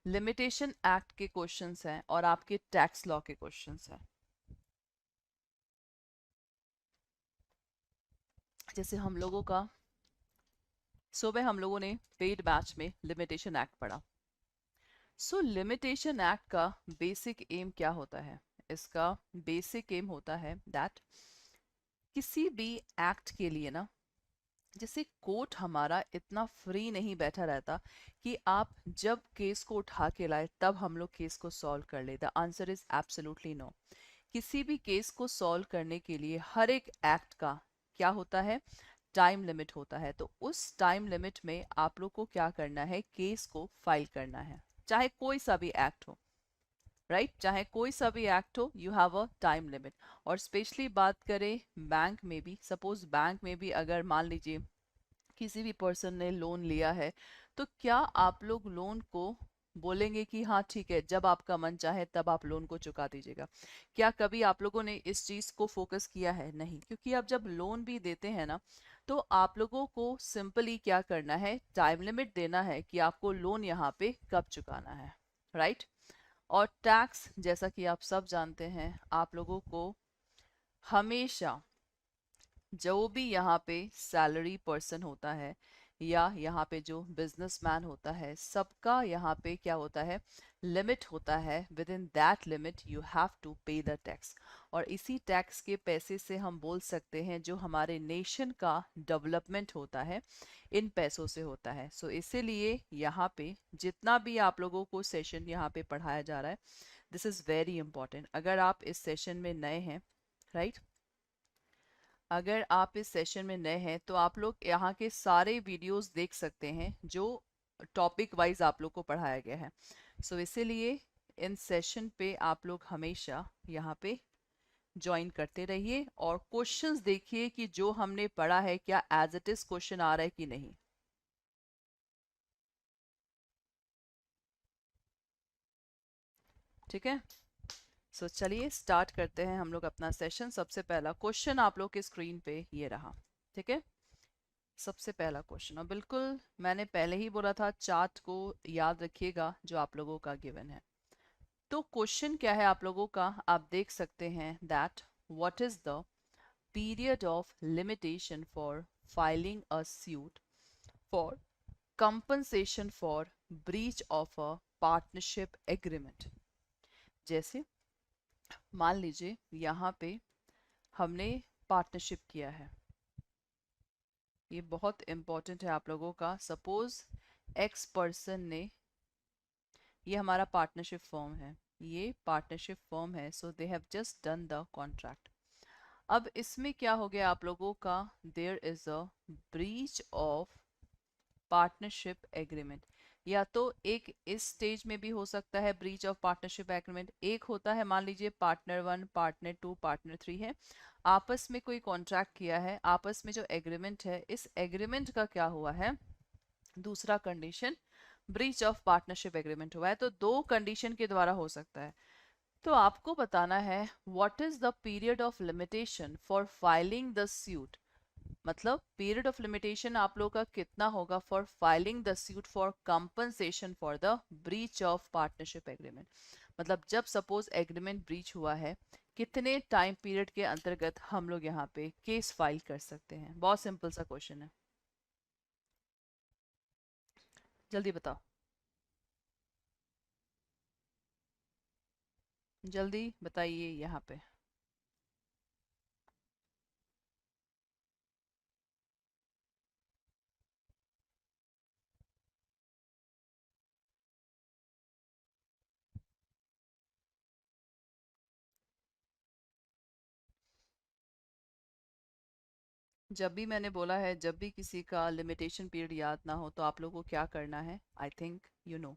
Limitation act के questions हैं और आपके टैक्स लॉ के क्वेश्चंस हैं। जैसे हम लोगों का सुबह हम लोगों ने पेड बैच में लिमिटेशन एक्ट पढ़ा। सो लिमिटेशन एक्ट का बेसिक एम क्या होता है? इसका बेसिक एम होता है दैट किसी भी एक्ट के लिए ना, जैसे कोर्ट हमारा इतना फ्री नहीं बैठा रहता कि आप जब केस को उठा के लाए तब हम लोग केस को सॉल्व कर ले। The answer is absolutely no. किसी भी केस को सॉल्व करने के लिए हर एक एक्ट का क्या होता है? टाइम लिमिट होता है। तो उस टाइम लिमिट में आप लोग को क्या करना है? केस को फाइल करना है, चाहे कोई सा भी एक्ट हो। राइट चाहे कोई सा भी एक्ट हो, you have a time limit. और स्पेशली बात करें बैंक में भी, सपोज बैंक में भी अगर मान लीजिए किसी भी पर्सन ने लोन लिया है, तो क्या आप लोग लोन को बोलेंगे कि हाँ ठीक है, जब आपका मन चाहे तब आप लोन को चुका दीजिएगा? क्या कभी आप लोगों ने इस चीज को फोकस किया है? नहीं, क्योंकि आप जब लोन भी देते हैं ना, तो आप लोगों को सिंपली क्या करना है? टाइम लिमिट देना है कि आपको लोन यहाँ पे कब चुकाना है। राइट। और टैक्स, जैसा कि आप सब जानते हैं, आप लोगों को हमेशा जो भी यहाँ पे सैलरी पर्सन होता है या यहाँ पे जो बिजनेसमैन होता है, सबका यहाँ पे क्या होता है? लिमिट होता है। Within that limit you have to pay the tax. और इसी टैक्स के पैसे से हम बोल सकते हैं जो हमारे नेशन का डेवलपमेंट होता है, इन पैसों से होता है। सो इसीलिए यहाँ पे जितना भी आप लोगों को सेशन यहाँ पे पढ़ाया जा रहा है, दिस इज़ वेरी इंपॉर्टेंट। अगर आप इस सेशन में नए हैं, राइट, अगर आप इस सेशन में नए हैं तो आप लोग यहाँ के सारे वीडियोस देख सकते हैं जो टॉपिक वाइज आप लोग को पढ़ाया गया है। सो इसीलिए इन सेशन पे आप लोग हमेशा यहाँ पे ज्वाइन करते रहिए और क्वेश्चंस देखिए कि जो हमने पढ़ा है क्या एज इट इज क्वेश्चन आ रहा है कि नहीं। ठीक है। सो चलिए स्टार्ट करते हैं हम लोग अपना सेशन। सबसे पहला क्वेश्चन आप लोग के स्क्रीन पे ये रहा। ठीक है। सबसे पहला क्वेश्चन, और बिल्कुल मैंने पहले ही बोला था चार्ट को याद रखिएगा जो आप लोगों का गिवन है। तो क्वेश्चन क्या है आप लोगों का? आप देख सकते हैं that what is the period of limitation for filing a suit for compensation for breach of a partnership agreement. जैसे मान लीजिए यहाँ पे हमने पार्टनरशिप किया है, ये बहुत इंपॉर्टेंट है आप लोगों का। सपोज एक्स पर्सन ने, ये हमारा पार्टनरशिप फॉर्म है, ये पार्टनरशिप फॉर्म है, so they have just done the contract. अब इसमें क्या हो गया आप लोगों का? There is a breach of partnership agreement. या तो एक इस स्टेज में भी हो सकता है ब्रीच ऑफ पार्टनरशिप एग्रीमेंट। एक होता है मान लीजिए partner one, partner two, partner three है, आपस में कोई कॉन्ट्रैक्ट किया है, आपस में जो एग्रीमेंट है, इस एग्रीमेंट का क्या हुआ है? दूसरा condition breach of partnership agreement हुआ है। तो दो कंडीशन के द्वारा हो सकता है। तो आपको बताना है what is the period of limitation for filing the suit. मतलब पीरियड ऑफ लिमिटेशन आप लोग का कितना होगा for filing the suit for compensation for the breach of partnership agreement. मतलब जब सपोज एग्रीमेंट ब्रीच हुआ है, कितने टाइम पीरियड के अंतर्गत हम लोग यहाँ पे केस फाइल कर सकते हैं? बहुत सिंपल सा क्वेश्चन है, जल्दी बताओ, जल्दी बताइए यहाँ पे। जब भी मैंने बोला है, जब भी किसी का लिमिटेशन पीरियड याद ना हो तो आप लोगों को क्या करना है? I think you know.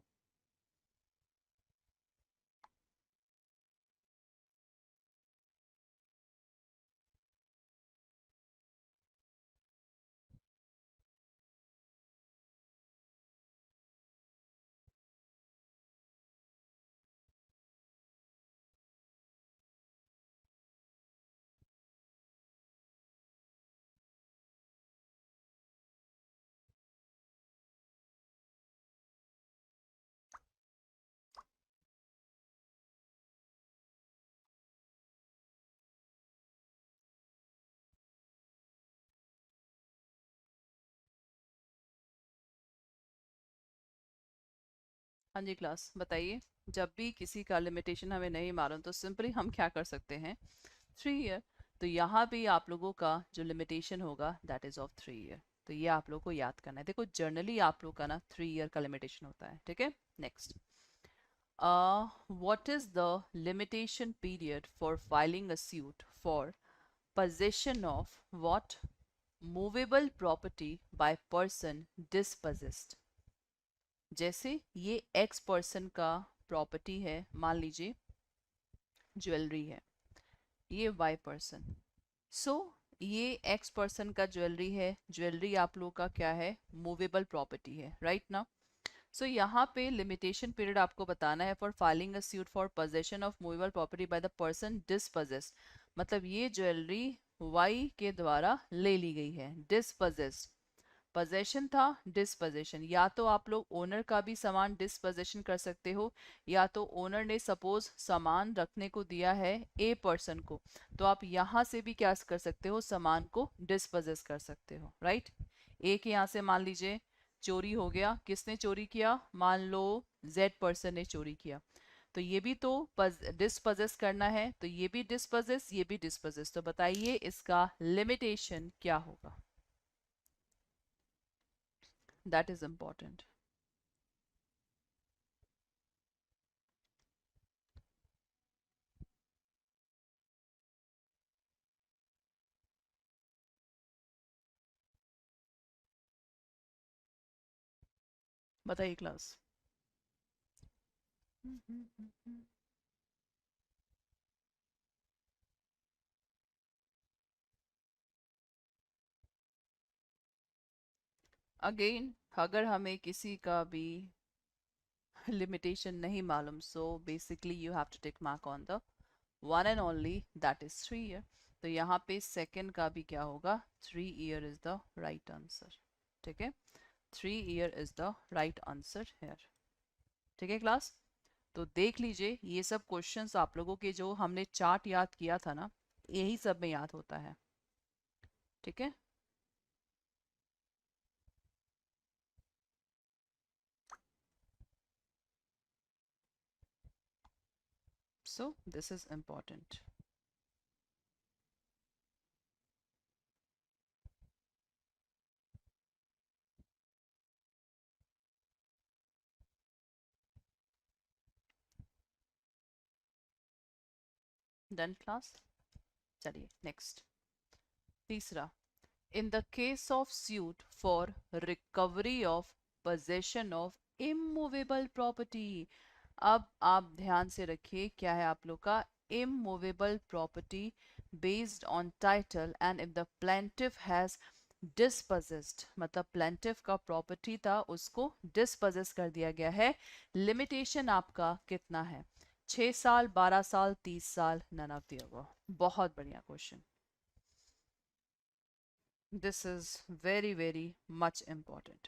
हाँ जी क्लास बताइए। जब भी किसी का लिमिटेशन हमें नहीं मालूम तो सिंपली हम क्या कर सकते हैं, 3 ईयर। तो यहाँ भी आप लोगों का जो लिमिटेशन होगा दैट इज ऑफ 3 ईयर। तो ये आप लोगों को याद करना है। देखो जनरली आप लोग का ना 3 ईयर का लिमिटेशन होता है, ठीक है। Next, what is the limitation period for filing a suit for possession of what movable property by person dispossessed? जैसे ये एक्स पर्सन का प्रॉपर्टी है, मान लीजिए ज्वेलरी है, ये वाई पर्सन। सो ये एक्स पर्सन का ज्वेलरी है, ज्वेलरी आप लोग का क्या है, मूवेबल प्रॉपर्टी है, राइट ना। सो यहाँ पे लिमिटेशन पीरियड आपको बताना है for filing a suit for possession of movable property by the person dispossessed. मतलब ये ज्वेलरी वाई के द्वारा ले ली गई है, डिसपोजेस्ड। पोजेशन था, डिसपोजेशन। या तो आप लोग ओनर का भी सामान डिसपोजेशन कर सकते हो, या तो ओनर ने सपोज सामान रखने को दिया है ए पर्सन को, तो आप यहाँ से भी क्या कर सकते हो, सामान को डिसपोजेस कर सकते हो, राइट। ए के यहाँ से मान लीजिए चोरी हो गया, किसने चोरी किया, मान लो जेड पर्सन ने चोरी किया, तो ये भी तो डिसपोजेस करना है, तो ये भी डिसपोजेस, ये भी डिसपोजेस। तो बताइए इसका लिमिटेशन क्या होगा, दैट इज इंपॉर्टेंट। बताइए क्लास। अगेन अगर हमें किसी का भी लिमिटेशन नहीं मालूम, so basically you have to take mark on the one and only that is 3 year. तो यहाँ पे सेकंड का भी क्या होगा, 3 year is the right answer, ठीक है। 3 year is the right answer here, ठीक है क्लास। तो देख लीजिए ये सब क्वेश्चंस आप लोगों के जो हमने चार्ट याद किया था ना, यही सब में याद होता है, ठीक है। So this is important. Done class? चलिए next, तीसरा, in the case of suit for recovery of possession of immovable property। अब आप ध्यान से रखिए क्या है आप लोग का, immovable property based on title and if the plaintiff has dispossessed, मतलब plaintiff का प्रॉपर्टी था उसको dispossess कर दिया गया है। लिमिटेशन आपका कितना है, 6 साल, 12 साल, 30 साल, नन ऑफ द अबव। बहुत बढ़िया question, this is very very much important.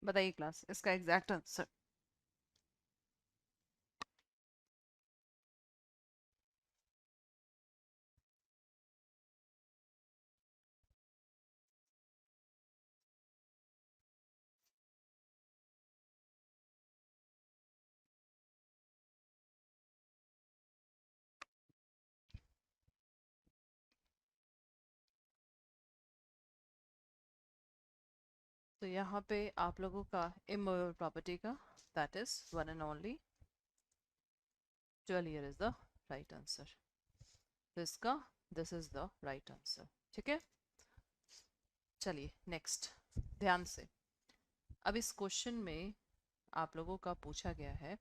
बताइए क्लास इसका एग्जैक्ट आंसर। तो यहाँ पे आप लोगों का इमूवेबल प्रॉपर्टी का that is one and only 12 year is the right answer. तो इसका this is the right answer, ठीक है। चलिए नेक्स्ट, ध्यान से। अब इस क्वेश्चन में आप लोगों का पूछा गया है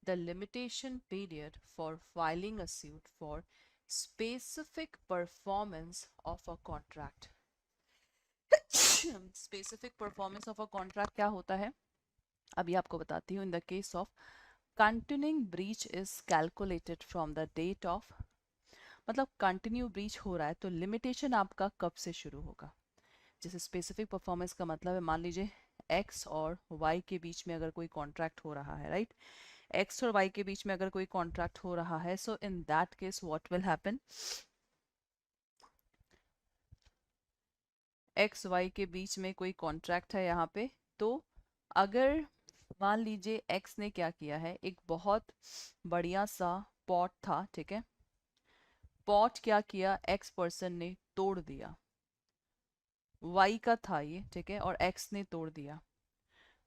the limitation period for filing a suit for specific performance of a contract. Specific performance of a contract क्या होता है, अभी आपको बताती हूँ. In the case of continuing breach is calculated from the date of, मतलब कंटिन्यू ब्रीच हो रहा है तो लिमिटेशन आपका कब से शुरू होगा. जैसे स्पेसिफिक परफॉर्मेंस का मतलब है, मान लीजिए एक्स और वाई के बीच में अगर कोई कॉन्ट्रैक्ट हो रहा है, राइट, एक्स और वाई के बीच में अगर कोई कॉन्ट्रैक्ट हो रहा है, so in that case what will happen, x y के बीच में कोई कॉन्ट्रैक्ट है यहाँ पे, तो अगर मान लीजिए एक्स ने क्या किया है, एक बहुत बढ़िया सा पॉट था, ठीक है, पॉट क्या किया, एक्स पर्सन ने तोड़ दिया, वाई का था ये, ठीक है, और एक्स ने तोड़ दिया,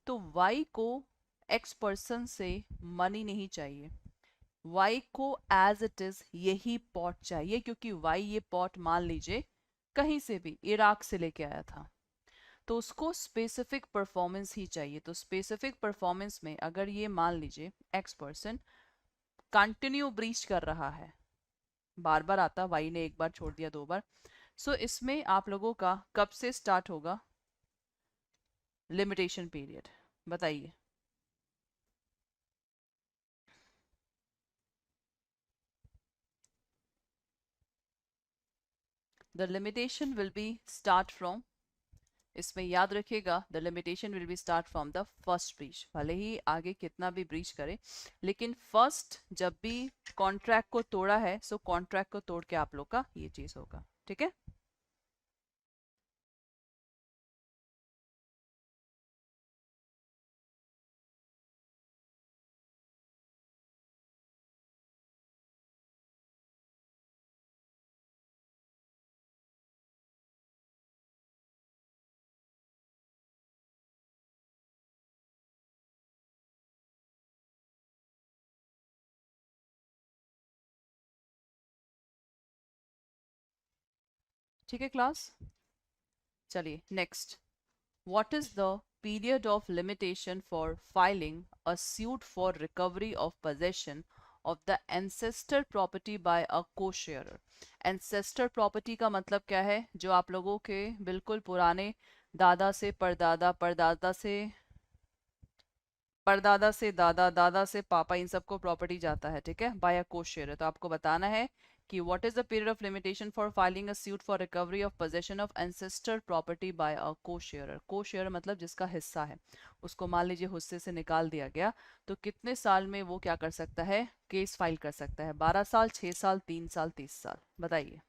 तो वाई को एक्स पर्सन से मनी नहीं चाहिए, वाई को एज इट इज यही पॉट चाहिए, क्योंकि वाई ये पॉट मान लीजिए कहीं से भी इराक से लेके आया था, तो उसको स्पेसिफिक परफॉर्मेंस ही चाहिए. तो स्पेसिफिक परफॉर्मेंस में अगर ये मान लीजिए एक्स पर्सन कंटिन्यू ब्रीच कर रहा है, बार बार आता, वाई ने एक बार छोड़ दिया, दो बार, सो इसमें आप लोगों का कब से स्टार्ट होगा लिमिटेशन पीरियड, बताइए. The limitation will be start from, इसमें याद रखिएगा, the limitation will be start from the first breach, भले ही आगे कितना भी ब्रीच करे, लेकिन फर्स्ट जब भी कॉन्ट्रैक्ट को तोड़ा है, सो कॉन्ट्रैक्ट को तोड़ के आप लोग का ये चीज होगा, ठीक है. ठीक है क्लास, चलिए next. What is the period of limitation for filing a suit for recovery of possession of the ancestor property by a co-sharer? Ancestor property का मतलब क्या है, जो आप लोगों के बिल्कुल पुराने दादा से परदादा, परदादा से परदादा से दादा, दादा से पापा, इन सबको प्रॉपर्टी जाता है, ठीक है, बाय अ को-शेयर. तो आपको बताना है कि what is the period of limitation for filing a suit for recovery of possession of ancestor property by a co-share. Co-share मतलब जिसका हिस्सा है, उसको मान लीजिए हिस्से से निकाल दिया गया, तो कितने साल में वो क्या कर सकता है, केस फाइल कर सकता है, 12 साल, 6 साल, 3 साल, 30 साल, बताइए.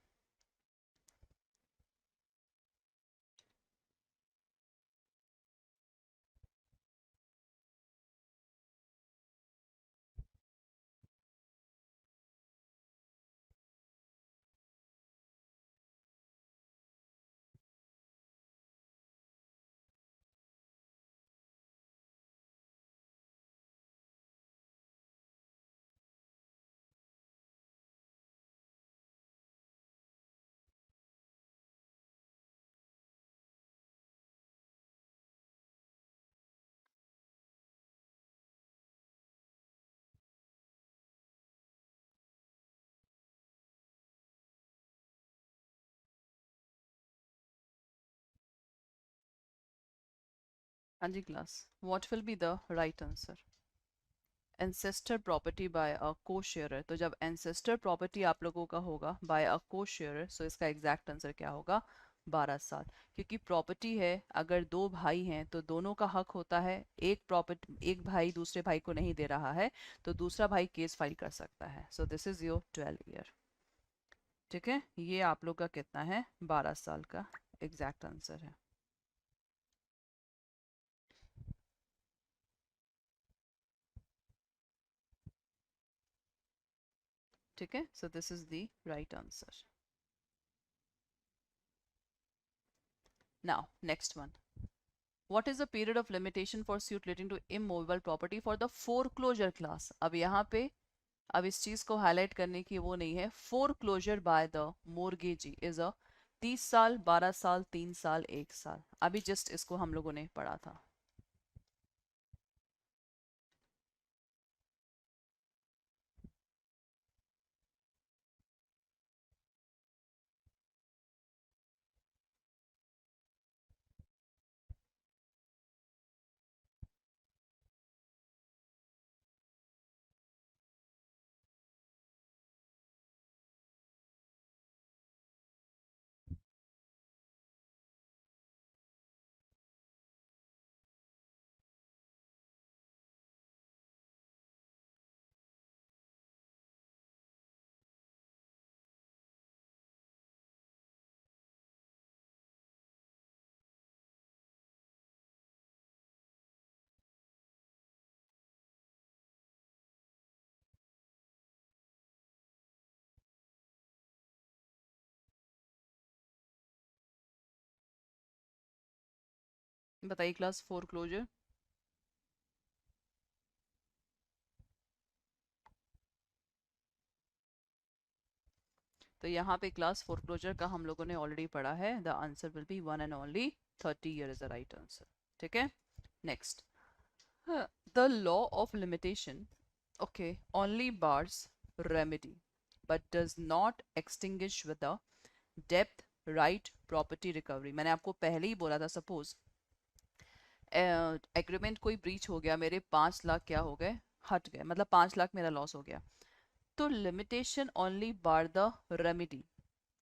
हाँ जी class, what will be the right answer. Ancestor property by a co sharer. तो जब एंसेस्टर प्रॉपर्टी आप लोगों का होगा बाय अ को शेयरर, सो इसका एग्जैक्ट आंसर क्या होगा, 12 साल. क्योंकि प्रॉपर्टी है, अगर दो भाई हैं तो दोनों का हक होता है, एक प्रॉपर्टी, एक भाई दूसरे भाई को नहीं दे रहा है, तो दूसरा भाई केस फाइल कर सकता है. So this is your 12 year, ठीक है, ये आप लोग का कितना है, 12 साल का एग्जैक्ट आंसर है, ठीक है. So this is the right answer. Now next one. What is the period of limitation for suit relating to immovable property for the foreclosure class? अब यहाँ पे अब इस चीज को हाईलाइट करने की वो नहीं है, foreclosure by the mortgagee is a 30 साल, 12 साल, 3 साल, 1 साल. अभी जस्ट इसको हम लोगों ने पढ़ा था. बताइए क्लास फोरक्लोजर। तो यहाँ पे क्लास फोरक्लोजर का हम लोगों ने ऑलरेडी पढ़ा है। The answer will be 1 and only 30 year is the right answer. ठीक है, next. The law of limitation, okay, only bars remedy but does not extinguish with the depth right property recovery. मैंने आपको पहले ही बोला था, suppose agreement कोई breach हो गया, मेरे 5 लाख क्या हो गए, हट गए, मतलब 5 लाख मेरा लॉस हो गया। तो limitation only bar the remedy,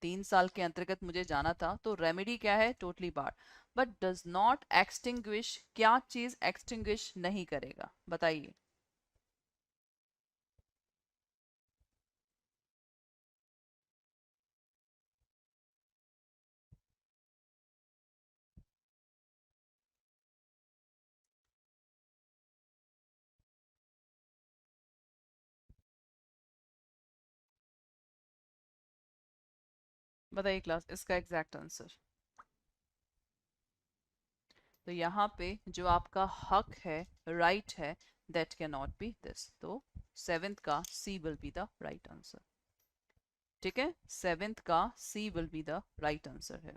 3 साल के अंतर्गत मुझे जाना था, तो रेमेडी क्या है, totally bar, but does not extinguish, क्या चीज एक्सटिंग्विश नहीं करेगा, बताइए। बताइए क्लास इसका एग्जैक्ट आंसर। तो यहाँ पे जो आपका हक है, राइट है, that can not be this, तो सेवेंथ का c will be the right answer. ठीक है, सेवेंथ का c will be the right answer है।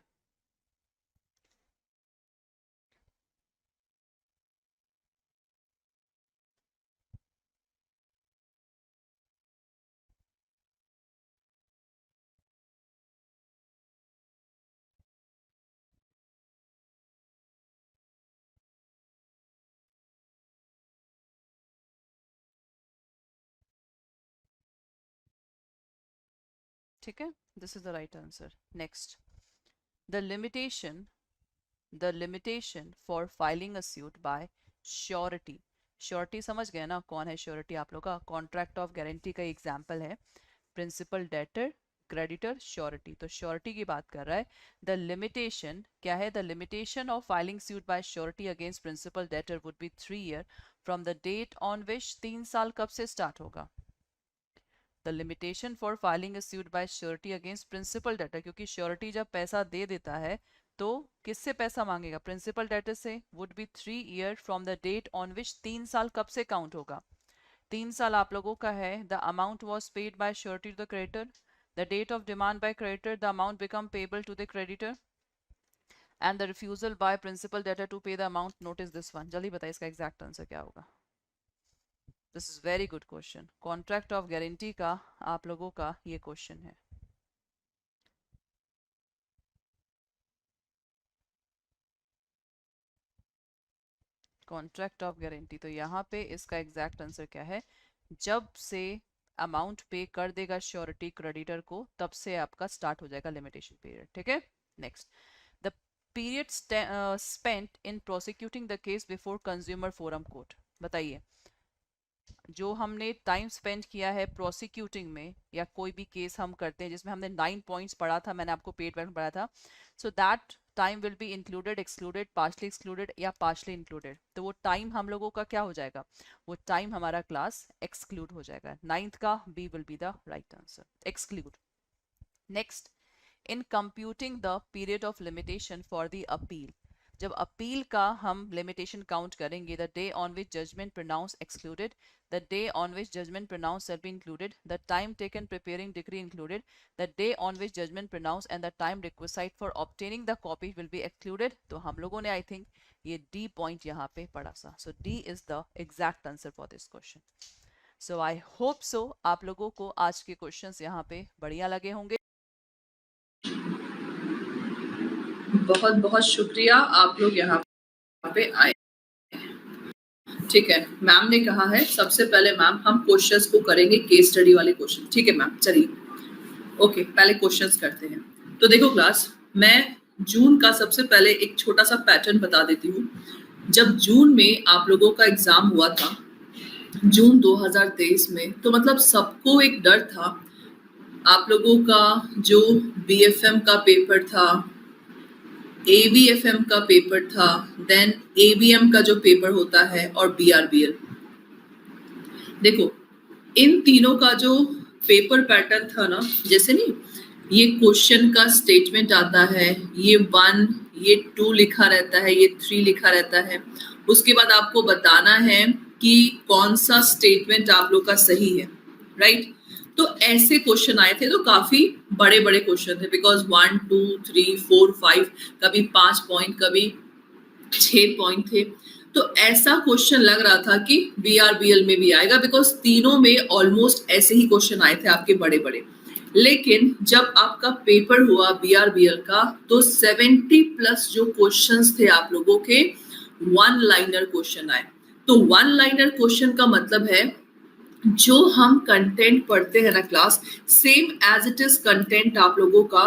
ठीक है, this is the right answer. Next, the limitation, the limitation for filing a suit by surety. Surety समझ गए ना, कौन है श्योरिटी आप लोग का, कॉन्ट्रैक्ट ऑफ गारंटी का एग्जाम्पल है, प्रिंसिपल, डेटर, क्रेडिटर, श्योरिटी। तो श्योरिटी की बात कर रहा है। द लिमिटेशन क्या है, the limitation of filing suit by surety against principal debtor would be 3 year from the date on which, 3 साल कब से स्टार्ट होगा। The limitation for filing a suit by surety against principal debtor, क्योंकि surety जब पैसा दे देता है तो किससे पैसा मांगेगा, प्रिंसिपल डेटर से, would be 3 year from the date on which, 3 साल कब से काउंट होगा। 3 साल आप लोगों का है, the amount was paid by surety to the creditor, the date of demand by creditor, the amount become payable to the creditor, and the refusal by principal debtor to pay the amount, notice this one. जल्दी बताइए इसका exact answer क्या होगा। This is very good question, contract of guarantee का आप लोगों का ये क्वेश्चन है। कॉन्ट्रैक्ट ऑफ गारंटी, तो यहाँ पे इसका एग्जैक्ट आंसर क्या है, जब से अमाउंट पे कर देगा श्योरिटी क्रेडिटर को, तब से आपका स्टार्ट हो जाएगा लिमिटेशन पीरियड। ठीक है, next, the period spent in prosecuting the case before consumer forum court. बताइए, जो हमने टाइम स्पेंड किया है प्रोसिक्यूटिंग में, या कोई भी केस हम करते हैं जिसमें हमने 9 पॉइंट्स पढ़ा था, मैंने आपको पेड वर्क पढ़ा था, so that time will be included, excluded, partially excluded या पार्शली इंक्लूडेड। तो वो टाइम हम लोगों का क्या हो जाएगा, वो टाइम हमारा क्लास एक्सक्लूड हो जाएगा। 9th का B will be the right answer, exclude. Next, in computing the period of limitation for the appeal, जब अपील का हम लिमिटेशन काउंट करेंगे, the day on which judgment pronounce excluded, the day on which judgment pronounced shall be included, the time taken preparing decree included, the day on which judgment pronounced and the time requisite for obtaining the copy will be excluded। तो हम लोगों ने I think ये d point यहाँ पे पढ़ा सा, so d is the exact answer for this question. So I hope so आप लोगों को आज के क्वेश्चंस यहाँ पे बढ़िया लगे होंगे। बहुत बहुत शुक्रिया आप लोग यहाँ पे आए। ठीक है, मैम ने कहा है सबसे पहले मैम हम क्वेश्चंस को करेंगे, केस स्टडी वाले क्वेश्चन। ठीक है मैम, चलिए ओके, पहले क्वेश्चंस करते हैं। तो देखो क्लास, मैं जून का सबसे पहले एक छोटा सा पैटर्न बता देती हूँ। जब जून में आप लोगों का एग्जाम हुआ था, जून 2023 में, तो मतलब सबको एक डर था। आप लोगों का जो बीएफएम का पेपर था, एवीएफएम का पेपर था, देन एवीएम का जो पेपर होता है, और बीआरबीएल। देखो, इन तीनों का जो पेपर पैटर्न था ना, जैसे नहीं ये क्वेश्चन का स्टेटमेंट आता है, ये 1, ये 2 लिखा रहता है, ये 3 लिखा रहता है। उसके बाद आपको बताना है कि कौन सा स्टेटमेंट आप लोग का सही है, राइट? तो ऐसे क्वेश्चन आए थे, तो काफी बड़े बड़े क्वेश्चन थे, बिकॉज 1 2 3 4 5, कभी 5 पॉइंट, कभी 6 पॉइंट थे। तो ऐसा क्वेश्चन लग रहा था कि BRBL में भी आएगा, बिकॉज तीनों में ऑलमोस्ट ऐसे ही क्वेश्चन आए थे आपके बड़े बड़े। लेकिन जब आपका पेपर हुआ BRBL का, तो 70 प्लस जो क्वेश्चंस थे आप लोगों के, 1 लाइनर क्वेश्चन आए। तो 1 लाइनर क्वेश्चन का मतलब है जो हम कंटेंट पढ़ते हैं ना class, same as it is content आप लोगों का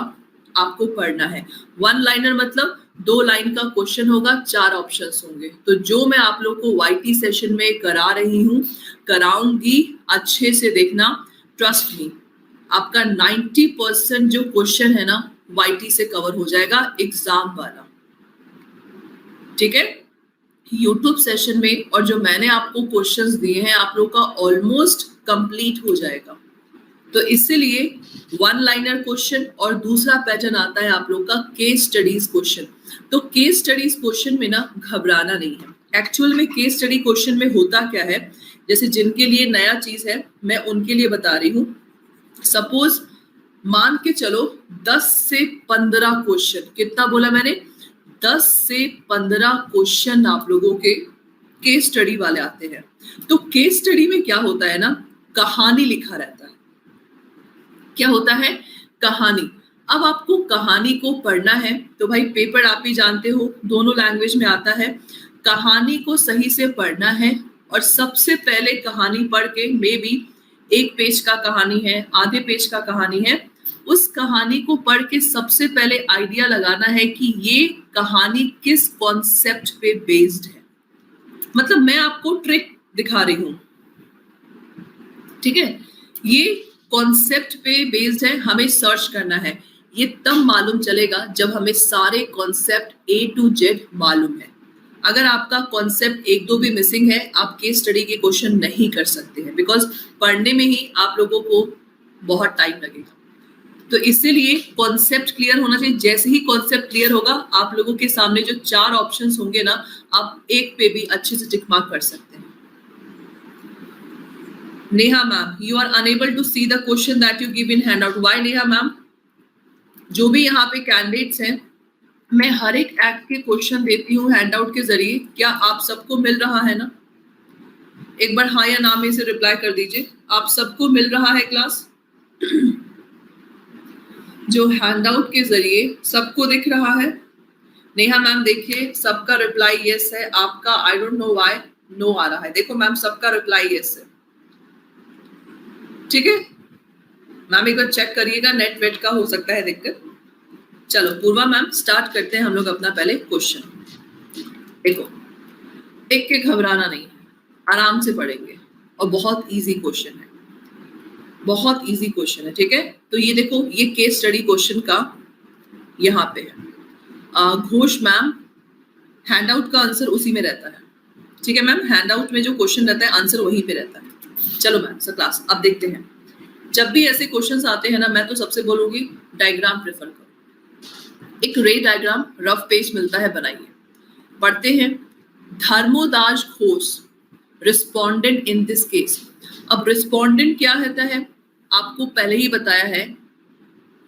आपको पढ़ना है। 1 लाइनर मतलब 2 लाइन का क्वेश्चन होगा, 4 ऑप्शंस होंगे। तो जो मैं आप लोग को YT सेशन में करा रही हूँ, कराऊंगी, अच्छे से देखना, ट्रस्ट मी, आपका 90% जो क्वेश्चन है ना YT से कवर हो जाएगा एग्जाम वाला, ठीक है? यूट्यूब सेशन में और जो मैंने आपको क्वेश्चंस दिए हैं, आप लोग का ऑलमोस्ट कंप्लीट हो जाएगा। तो इसीलिए 1 लाइनर क्वेश्चन और दूसरा पैटर्न आता है आप लोग का केस स्टडीज क्वेश्चन। तो केस स्टडीज क्वेश्चन में ना घबराना नहीं है। एक्चुअल में केस स्टडी क्वेश्चन में होता क्या है, जैसे जिनके लिए नया चीज है मैं उनके लिए बता रही हूँ। सपोज मान के चलो 10 से 15 क्वेश्चन, कितना बोला मैंने, 10 से 15 क्वेश्चन आप लोगों के केस स्टडी वाले आते हैं। तो केस स्टडी में क्या होता है ना, कहानी लिखा रहता है। क्या होता है? कहानी। अब आपको कहानी को पढ़ना है, तो भाई पेपर आप ही जानते हो दोनों लैंग्वेज में आता है। कहानी को सही से पढ़ना है, और सबसे पहले कहानी पढ़ के, मे बी 1 पेज का कहानी है, आधे पेज का कहानी है, उस कहानी को पढ़ के सबसे पहले आइडिया लगाना है कि ये कहानी किस कॉन्सेप्ट पे बेस्ड है। मतलब मैं आपको ट्रिक दिखा रही हूं, ठीक है? ये कॉन्सेप्ट पे बेस्ड है, हमें सर्च करना है। ये तब मालूम चलेगा जब हमें सारे कॉन्सेप्ट A to Z मालूम है। अगर आपका कॉन्सेप्ट 1-2 भी मिसिंग है, आप केस स्टडी के क्वेश्चन नहीं कर सकते हैं, बिकॉज पढ़ने में ही आप लोगों को बहुत टाइम लगेगा। तो इसीलिए कॉन्सेप्ट क्लियर होना चाहिए। जैसे ही कॉन्सेप्ट क्लियर होगा, आप लोगों के सामने जो 4 ऑप्शंस होंगे ना, आप एक पे भी अच्छे से टिक मार्क कर सकते हैं। Neha mam, you are unable to see the question that you give in handout. Why Neha mam? जो भी यहाँ पे कैंडिडेट्स हैं, मैं हर एक एक्ट के क्वेश्चन देती हूँ हैंडआउट के जरिए। क्या आप सबको मिल रहा है ना? एक बार हाँ या ना में से रिप्लाई कर दीजिए। आप सबको मिल रहा है क्लास? जो हैंडआउट के जरिए सबको दिख रहा है? नेहा मैम देखिए, सबका रिप्लाई यस है। आपका I don't know why no आ रहा है। देखो मैम, सबका रिप्लाई यस है, ठीक है? मैम एक बार चेक करिएगा, नेट वेट का हो सकता है दिक्कत। चलो पूर्वा मैम, स्टार्ट करते हैं हम लोग अपना पहले क्वेश्चन। देखो, देख के घबराना नहीं, आराम से पढ़ेंगे, और बहुत इजी क्वेश्चन है, बहुत इजी क्वेश्चन है, ठीक है? तो ये देखो, ये केस स्टडी क्वेश्चन का यहाँ पे है। घोष मैम, हैंडआउट का आंसर उसी में रहता है, ठीक है मैम? हैंडआउट में जो क्वेश्चन रहता है, आंसर वहीं पे रहता है। चलो मैम सर क्लास, अब देखते हैं। जब भी ऐसे क्वेश्चंस आते हैं ना, मैं तो सबसे बोलूंगी डायग्राम प्रेफर करो। एक रे डायग्राम रफ पेज मिलता है, बनाइए। पढ़ते हैं, Dharmodas Ghosh respondent in this case. अब रिस्पोंडेंट क्या होता है, आपको पहले ही बताया है।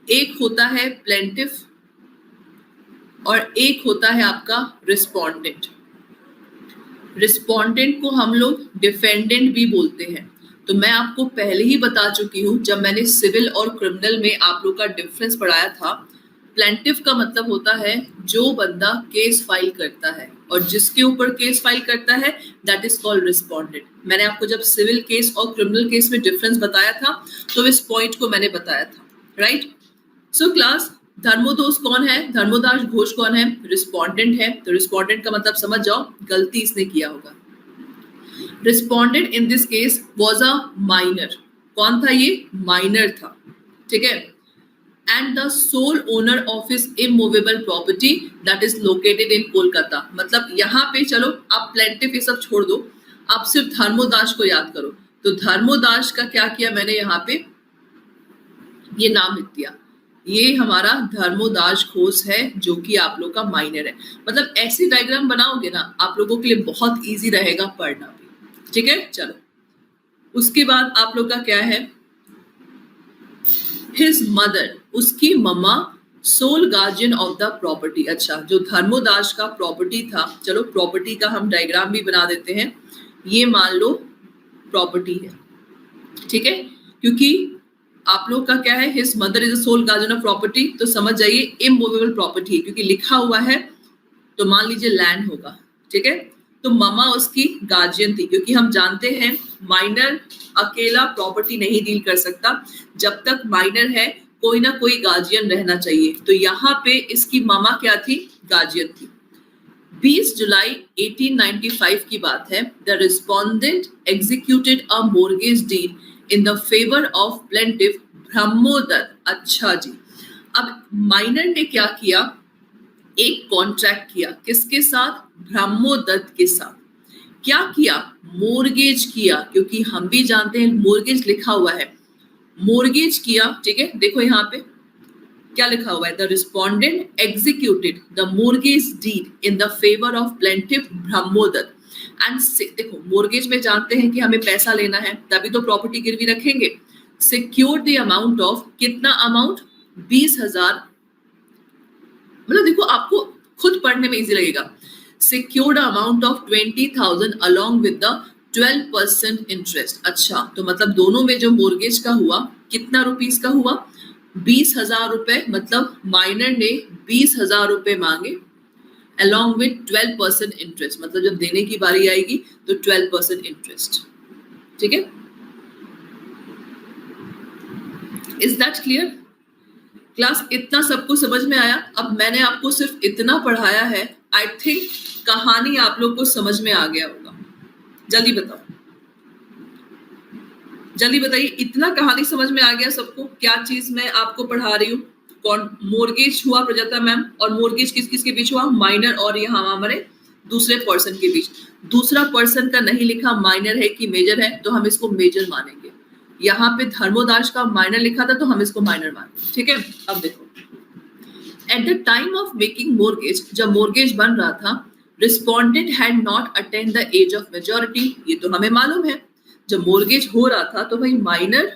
एक होता है प्लेंटिफ और एक होता है आपका रिस्पोंडेंट। रिस्पोंडेंट को हम लोग डिफेंडेंट भी बोलते हैं। तो मैं आपको पहले ही बता चुकी हूं, जब मैंने सिविल और क्रिमिनल में आप लोग का डिफरेंस पढ़ाया था। प्लेंटिफ का मतलब होता है जो बंदा केस फाइल करता है, और जिसके ऊपर केस फाइल करता है दैट इज कॉल्ड रिस्पोंडेंट। मैंने आपको जब सिविल केस और क्रिमिनल केस में डिफरेंस बताया था, तो इस पॉइंट को मैंने बताया था, राइट? सो क्लास, धर्मोदास कौन है? धर्मोदास घोष कौन है? रिस्पोंडेंट है। तो रिस्पोंडेंट का मतलब समझ जाओ, गलती इसने किया होगा। Respondent in this case was a minor. कौन था ये? माइनर था, ठीक है? And the sole owner of his immovable property that is located in Kolkata. मतलब यहाँ पे चलो आप प्लेंटिफ ये सब छोड़ दो, आप सिर्फ धर्मोदास को याद करो। तो धर्मोदास का क्या किया मैंने, यहाँ पे ये नाम लिख दिया। ये हमारा धर्मोदास घोष है जो कि आप लोग का माइनर है। मतलब ऐसे डायग्राम बनाओगे ना आप लोगों के लिए बहुत इजी रहेगा पढ़ना भी। ठीक है, चलो उसके बाद आप लोग का क्या है, हिज मदर, उसकी mamma, sole guardian of the property. अच्छा, जो धर्मोदास का प्रॉपर्टी था, चलो प्रॉपर्टी का हम डायग्राम भी बना देते हैं। ये मान लो प्रॉपर्टी है, ठीक है, क्योंकि आप लोग का क्या है, his mother is a sole guardian of property, तो समझ जाइए इमूवेबल प्रॉपर्टी है, क्योंकि लिखा हुआ है तो मान लीजिए लैंड होगा। ठीक है, तो मम्मा उसकी गार्जियन थी, क्योंकि हम जानते हैं माइनर अकेला प्रॉपर्टी नहीं डील कर सकता, जब तक माइनर है कोई ना कोई गार्जियन रहना चाहिए। तो यहाँ पे इसकी मामा क्या थी, गार्जियन थी। 20 जुलाई 1895 की बात है। The respondent executed a mortgage deed in the favour of plaintiff Brahmodatt. अच्छा जी, अब माइनर ने क्या किया, एक कॉन्ट्रैक्ट किया, किसके साथ, ब्रह्मोदत्त के साथ। क्या किया, मोर्गेज किया, क्योंकि हम भी जानते हैं मोर्गेज लिखा हुआ है, मोर्गेज किया। ठीक है, देखो यहाँ पे क्या लिखा हुआ है, the respondent executed the mortgage deed in the favour of plaintiff Brahmodatt and, देखो मोर्गेज में जानते हैं कि हमें पैसा लेना है तभी तो प्रॉपर्टी गिरवी रखेंगे। सिक्योर द अमाउंट ऑफ, कितना अमाउंट, 20,000, मतलब देखो आपको खुद पढ़ने में इजी लगेगा। Secured amount of 20,000 along with the 12% interest. अच्छा, तो मतलब दोनों में जो मोर्गेज का हुआ कितना रुपीस का हुआ, 20,000 रुपए, मतलब माइनर ने 20,000 रुपए मांगे अलॉन्ग विद 12% इंटरेस्ट, मतलब जब देने की बारी आएगी तो 12% इंटरेस्ट। ठीक है, इज दैट क्लियर क्लास, इतना सबको समझ में आया। अब मैंने आपको सिर्फ इतना पढ़ाया है, आई थिंक कहानी आप लोग को समझ में आ गया होगा। जल्दी बताओ, जल्दी बताइए, इतना कहानी समझ में आ गया सबको, क्या चीज मैं आपको पढ़ा रही हूँ। कौन, मोर्गेज हुआ प्रजाता मैम, और मोर्गेज किस किस के बीच हुआ, माइनर और यहाँ हमारे दूसरे पर्सन के बीच। दूसरा पर्सन का नहीं लिखा माइनर है कि मेजर है, तो हम इसको मेजर मानेंगे। यहाँ पे धर्मोदास का माइनर लिखा था तो हम इसको माइनर मानेंगे। ठीक है, अब देखो, at the time of making mortgage, जब मोर्गेज बन रहा था, respondent had not attend the age of majority, ये तो हमें मालूम है। जब मोर्गेज हो रहा था तो भाई माइनर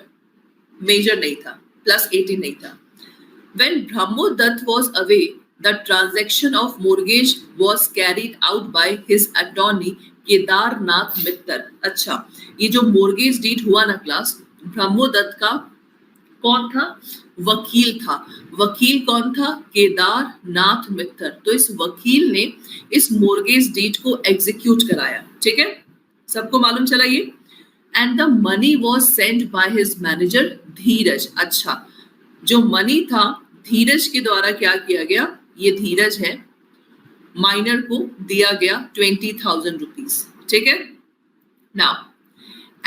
मेजर नहीं था, प्लस 18 नहीं था। When Brahmodatt was away, the transaction of mortgage was carried out by his attorney Kedarnath मित्तर। अच्छा, ये जो मोर्गेज डीड हुआ ना क्लास, ब्रह्मोदत्त का कौन था, वकील था। वकील कौन था, केदारनाथ मित्तर। तो इस वकील ने इस मोर्गेज डीड को एग्जीक्यूट कराया। ठीक है, सबको मालूम चला ये। And the money was send by his manager Dheeraj. अच्छा, जो मनी था धीरज के द्वारा क्या किया गया, ये धीरज है, माइनर को दिया गया 20,000 रुपीज। ठीक है, now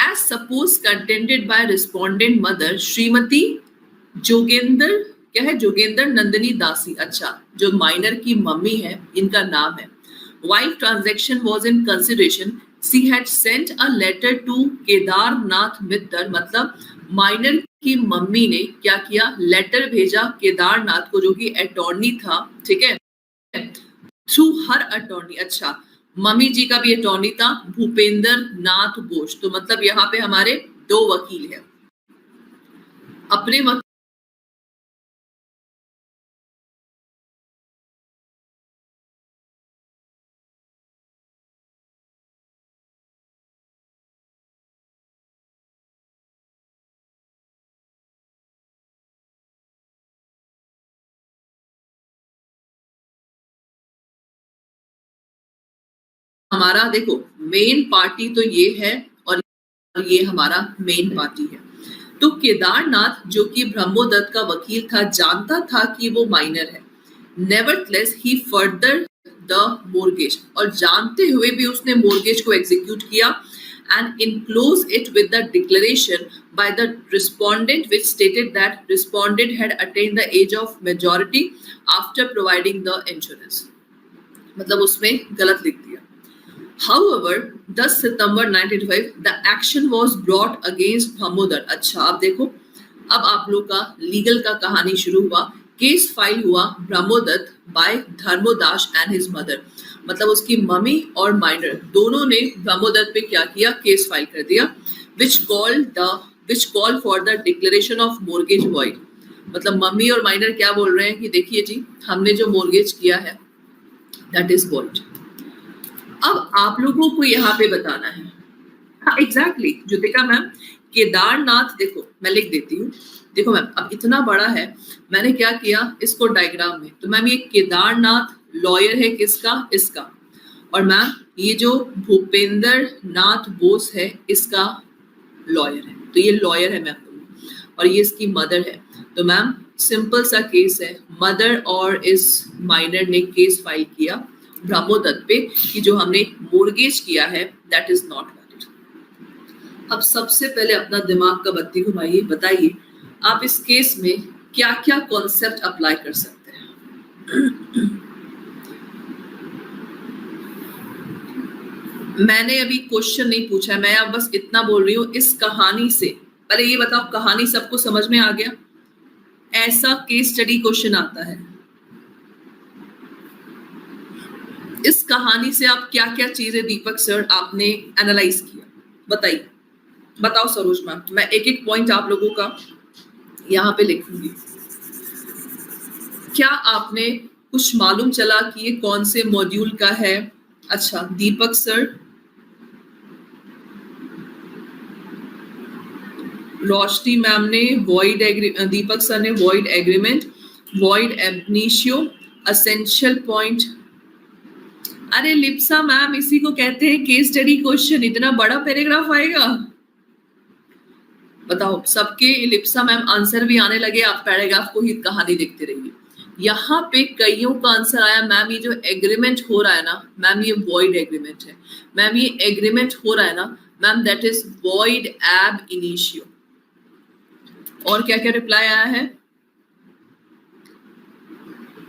as suppose contended by respondent mother Shrimati Jogendra, क्या है, जोगेंद्र नंदिनी दासी। अच्छा, जो माइनर की मम्मी है इनका नाम है। Wife transaction was in consideration, she had sent a letter to Kedarnath Mittar, मतलब माइनर की मम्मी ने क्या किया, लेटर भेजा केदारनाथ को जो कि अटॉर्नी था। ठीक है, थ्रू हर अटॉर्नी। अच्छा, मम्मी जी का भी अटॉर्नी था भूपेंद्र नाथ बोस। तो मतलब यहाँ पे हमारे दो वकील हैं, अपने वकील हमारा, देखो मेन पार्टी तो ये है और ये हमारा मेन पार्टी है। तो केदारनाथ जो कि ब्रह्मोदत्त का वकील था, जानता था कि वो माइनर है। Nevertheless he further the mortgage, और जानते हुए भी उसने मोर्गेज को एग्जीक्यूट किया and enclose it with the declaration by the respondent which stated that respondent had attained the age of majority after providing the insurance। मतलब उसमें गलत लिख दिया। However, 10 September 1985 the action was brought against Brahmodatt। अच्छा, अब देखो अब आप लोग का लीगल का कहानी शुरू हुआ। केस फाइल हुआ Brahmodatt by Dharmodas and his mother, मतलब उसकी मम्मी और माइनर दोनों ने ब्रह्मोदत्त पे क्या किया, केस फाइल कर दिया, which called for the declaration of mortgage void। मतलब मम्मी और माइनर क्या बोल रहे हैं कि देखिए जी, हमने जो मोर्गेज किया है दैट इज void। अब आप लोगों को यहाँ पे बताना है, हाँ एग्जैक्टली ज्योतिका मैम, केदारनाथ, देखो मैं लिख देती हूँ, देखो मैम अब इतना बड़ा है, मैंने क्या किया इसको डायग्राम में, तो मैम ये केदारनाथ लॉयर है किसका, इसका, और मैम ये जो भूपेंद्र नाथ बोस है इसका लॉयर है, तो ये लॉयर है मैम, और ये इसकी मदर है। तो मैम सिंपल सा केस है, मदर और इस माइनर ने केस फाइल किया ब्रह्मोदत्त पे कि जो हमने मोर्गेज किया है दैट इज नॉट वैलिड। अब सबसे पहले अपना दिमाग का बत्ती घुमाइए, बताइए आप इस केस में क्या क्या कॉन्सेप्ट अप्लाई कर सकते हैं। मैंने अभी क्वेश्चन नहीं पूछा है, मैं अब बस इतना बोल रही हूँ इस कहानी से, पहले ये बताओ कहानी सबको समझ में आ गया? ऐसा केस स्टडी क्वेश्चन आता है, इस कहानी से आप क्या क्या चीजें दीपक सर आपने एनालाइज किया, बताइए, बताओ सरोज मैम, मैं एक एक पॉइंट आप लोगों का यहाँ पे लिखूंगी। क्या आपने कुछ मालूम चला कि ये कौन से मॉड्यूल का है? अच्छा दीपक सर, रोशनी मैम ने वॉइड, दीपक सर ने void agreement, void ab initio, essential point. अरे लिप्सा मैम इसी को कहते हैं केस स्टडी क्वेश्चन, इतना बड़ा पैराग्राफ आएगा, बताओ सबके लिप्सा मैम आंसर भी आने लगे, आप पैराग्राफ को ही कहानी देखते रहिए। यहाँ पे कईयों का आंसर आया मैम ये जो एग्रीमेंट हो रहा है ना मैम ये वॉइड एग्रीमेंट है, मैम ये एग्रीमेंट हो रहा है ना मैम दैट इज वॉइड एब इनिशियो। और क्या क्या रिप्लाई आया है,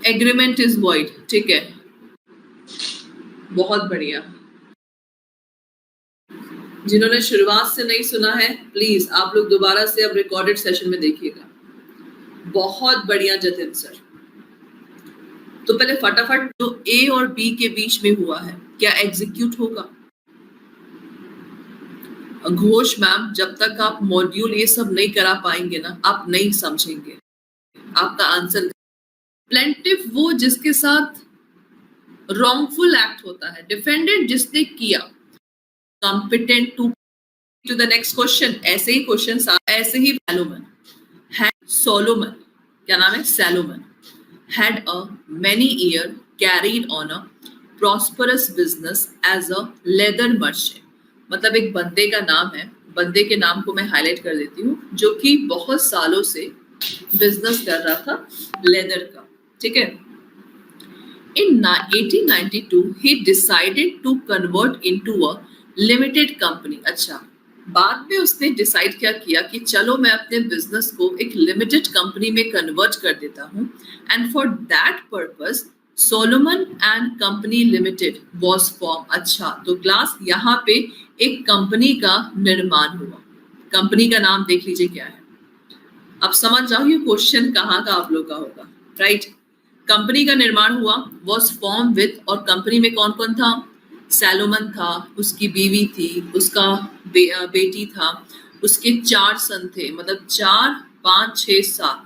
एग्रीमेंट इज वॉइड, ठीक है, बहुत बढ़िया। जिन्होंने शुरुआत से नहीं सुना है प्लीज आप लोग दोबारा से अब रिकॉर्डेड सेशन में देखिएगा। बहुत बढ़िया जतिन सर। तो पहले फटाफट जो ए और बी के बीच में हुआ है क्या एग्जीक्यूट होगा? घोष मैम जब तक आप मॉड्यूल ये सब नहीं करा पाएंगे ना आप नहीं समझेंगे आपका आंसर। प्लेंटिफ वो जिसके साथ रॉन्गफुल एक्ट होता है, डिफेंडेंट जिसने किया, competent to the next question, ऐसे ही क्वेश्चन ऐसे ही। सोलोमन क्या नाम है, Salomon had a many year carried on a prosperous business as a leather merchant। मतलब एक बंदे का नाम है, बंदे के नाम को मैं हाईलाइट कर देती हूँ, जो कि बहुत सालों से बिजनेस कर रहा था लेदर का, ठीक है। In 1892 he decided to convert into a limited company। अच्छा बाद में उसने डिसाइड क्या किया कि चलो मैं अपने बिजनेस को एक लिमिटेड कंपनी में कन्वर्ट कर देता हूँ, and for that purpose Solomon and company limited was form. अच्छा तो क्लास यहाँ पे एक कंपनी का निर्माण हुआ, कंपनी का नाम देख लीजिए क्या है, अब समझ जाओ ये क्वेश्चन कहाँ का आप लोग का होगा, राइट। कंपनी का निर्माण हुआ, वाज फॉर्म विद, और कंपनी में कौन कौन था, सैलोमन था, उसकी बीवी थी, उसका बेटी था, उसके 4 सन थे, मतलब 4 5 6 7,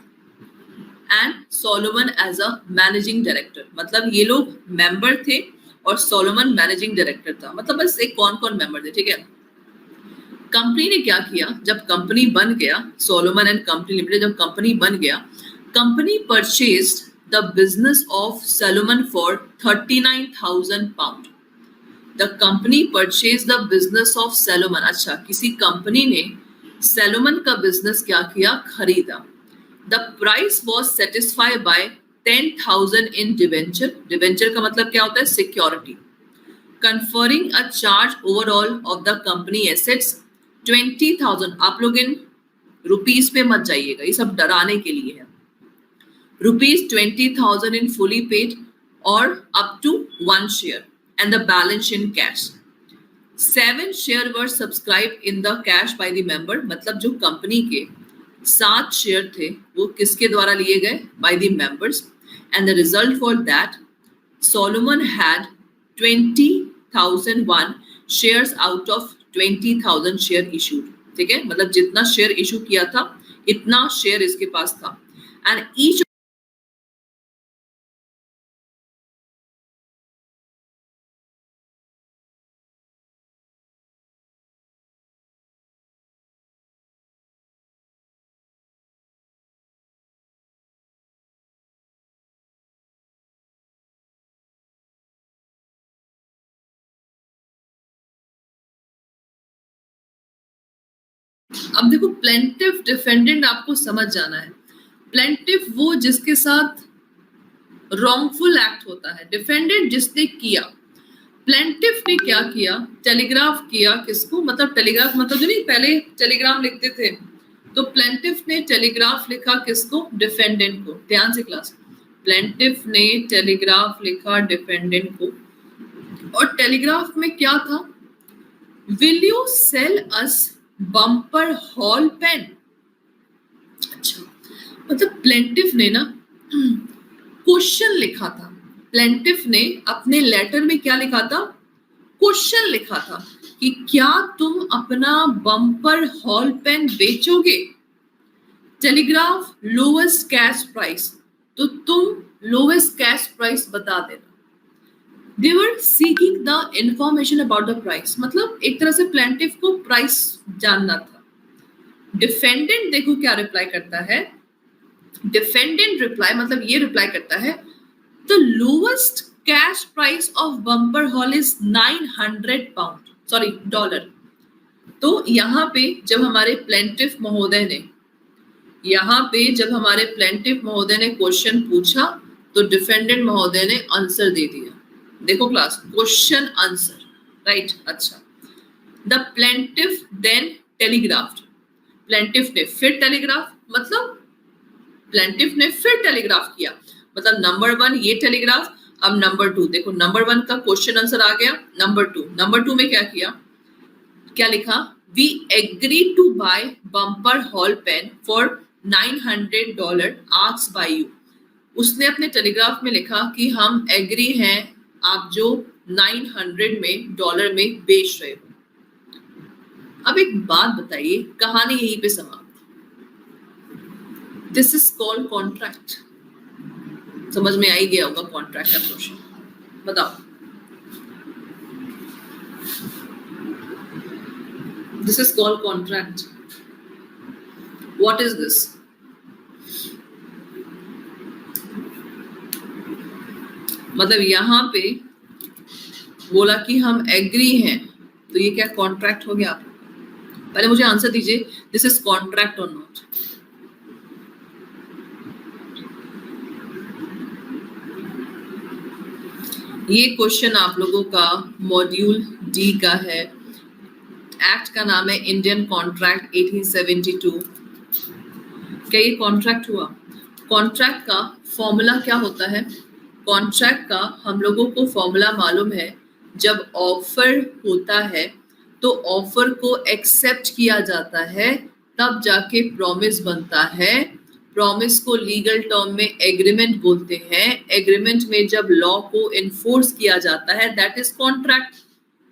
and Solomon as a managing director. मतलब ये लोग मेंबर थे और सोलोमन मैनेजिंग डायरेक्टर था, मतलब बस एक कौन कौन मेंबर थे, ठीक है। कंपनी ने क्या किया, जब कंपनी बन गया, सोलोमन एंड कंपनी लिमिटेड जब कंपनी बन गया, company purchased the business of Solomon for 39,000 pound. The company purchase the business of Salomon. अच्छा किसी कंपनी ने सैलोमन का बिजनेस क्या किया, खरीदा। The price was satisfied by 10,000 in debenture. Debenture का मतलब क्या होता है, security. Conferring a charge overall of the company assets 20,000। आप लोग इन रुपीज पे मत जाइएगा, ये सब डराने के लिए है। रुपीज 20,000 इन फुली पेड और up to 1 share and the balance in cash। 7 share were subscribed in the cash by the member। मतलब जो कंपनी के 7 शेयर थे वो किसके द्वारा लिए गए? By the members, and the result for that Solomon had 20,001 shares out of 20,000 share issued. ठीक है, मतलब जितना शेयर इशू किया था इतना शेयर इसके पास था, एंड ईच अब देखो प्लेंटिफ डिफेंडेंट आपको समझ जाना है। प्लेंटिफ वो जिसके साथ रॉन्गफुल एक्ट होता है, डिफेंडेंट जिसने किया। प्लेंटिफ ने क्या किया? टेलीग्राफ किया किसको? मतलब टेलीग्राफ मतलब जो नहीं पहले टेलीग्राम लिखते थे, तो प्लेंटिफ ने टेलीग्राफ लिखा किसको? डिफेंडेंट को। ध्यान से क्लास, प्लेंटिफ ने टेलीग्राफ लिखा डिफेंडेंट को, और टेलीग्राफ में क्या था? Will you sell us Bumper Hall Pen? अच्छा, मतलब प्लेंटिफ ने ना क्वेश्चन लिखा था। प्लेंटिफ ने अपने लेटर में क्या लिखा था? क्वेश्चन लिखा था कि क्या तुम अपना बम्पर हॉल पेन बेचोगे? टेलीग्राफ लोवेस्ट कैश प्राइस, तो तुम लोवेस्ट कैश प्राइस बता देना। They were seeking the information about the price, मतलब एक तरह से प्लेंटिफ को प्राइस जानना था। डिफेंडेंट देखो क्या रिप्लाई करता है। डिफेंडेंट रिप्लाई मतलब ये रिप्लाई करता है, the lowest cash price of bumper hall is 900 pound, sorry dollar. तो यहाँ पे जब हमारे प्लेंटिफ महोदय ने क्वेश्चन पूछा, तो डिफेंडेंट महोदय ने आंसर दे दिया। देखो क्लास, क्वेश्चन आंसर, राइट। अच्छा, द प्लेंटिफ देन टेलीग्राफ्ड, प्लेंटिफ ने फिर टेलीग्राफ, मतलब प्लेंटिफ ने फिर टेलीग्राफ किया, मतलब नंबर 1 ये टेलीग्राफ, अब नंबर 2 देखो, नंबर 1 का क्वेश्चन आंसर आ गया, नंबर 2 में क्या किया, क्या लिखा? We agree to buy Bumper Hall Pen for $900 asked by you. उसने अपने टेलीग्राफ में लिखा कि हम एग्री हैं आप जो 900 में डॉलर में बेच रहे हो। अब एक बात बताइए, कहानी यहीं पे समाप्त। This is called contract. समझ में आ ही गया होगा कॉन्ट्रैक्ट का क्वेश्चन, बताओ। This is called contract. What is this? मतलब यहाँ पे बोला कि हम एग्री हैं, तो ये क्या कॉन्ट्रैक्ट हो गया? पहले मुझे आंसर दीजिए, दिस इज कॉन्ट्रैक्ट और नॉट? ये क्वेश्चन आप लोगों का मॉड्यूल डी का है। एक्ट का नाम है इंडियन कॉन्ट्रैक्ट 1872। क्या ये कॉन्ट्रैक्ट हुआ? कॉन्ट्रैक्ट का फॉर्मूला क्या होता है? कॉन्ट्रैक्ट का हम लोगों को फॉर्मूला मालूम है, जब ऑफर होता है तो ऑफर को एक्सेप्ट किया जाता है, तब जाके प्रॉमिस बनता है। प्रॉमिस को लीगल टर्म में एग्रीमेंट बोलते हैं। एग्रीमेंट में जब लॉ को इन्फोर्स किया जाता है, दैट इज कॉन्ट्रैक्ट।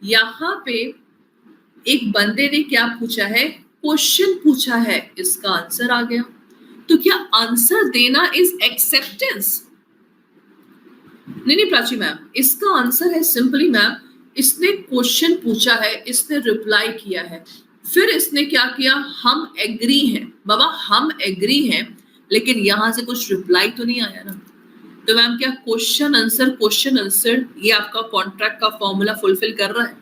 यहाँ पे एक बंदे ने क्या पूछा है? क्वेश्चन पूछा है, इसका आंसर आ गया। तो क्या आंसर देना इज एक्सेप्टेंस? नहीं प्राची मैम, इसका आंसर है सिंपली मैम, इसने क्वेश्चन पूछा है, इसने रिप्लाई किया है, फिर इसने क्या किया? हम एग्री हैं। बाबा हम एग्री हैं, लेकिन यहां से कुछ रिप्लाई तो नहीं आया ना। तो मैम क्या क्वेश्चन आंसर ये आपका कॉन्ट्रैक्ट का फॉर्मूला फुलफिल कर रहा है?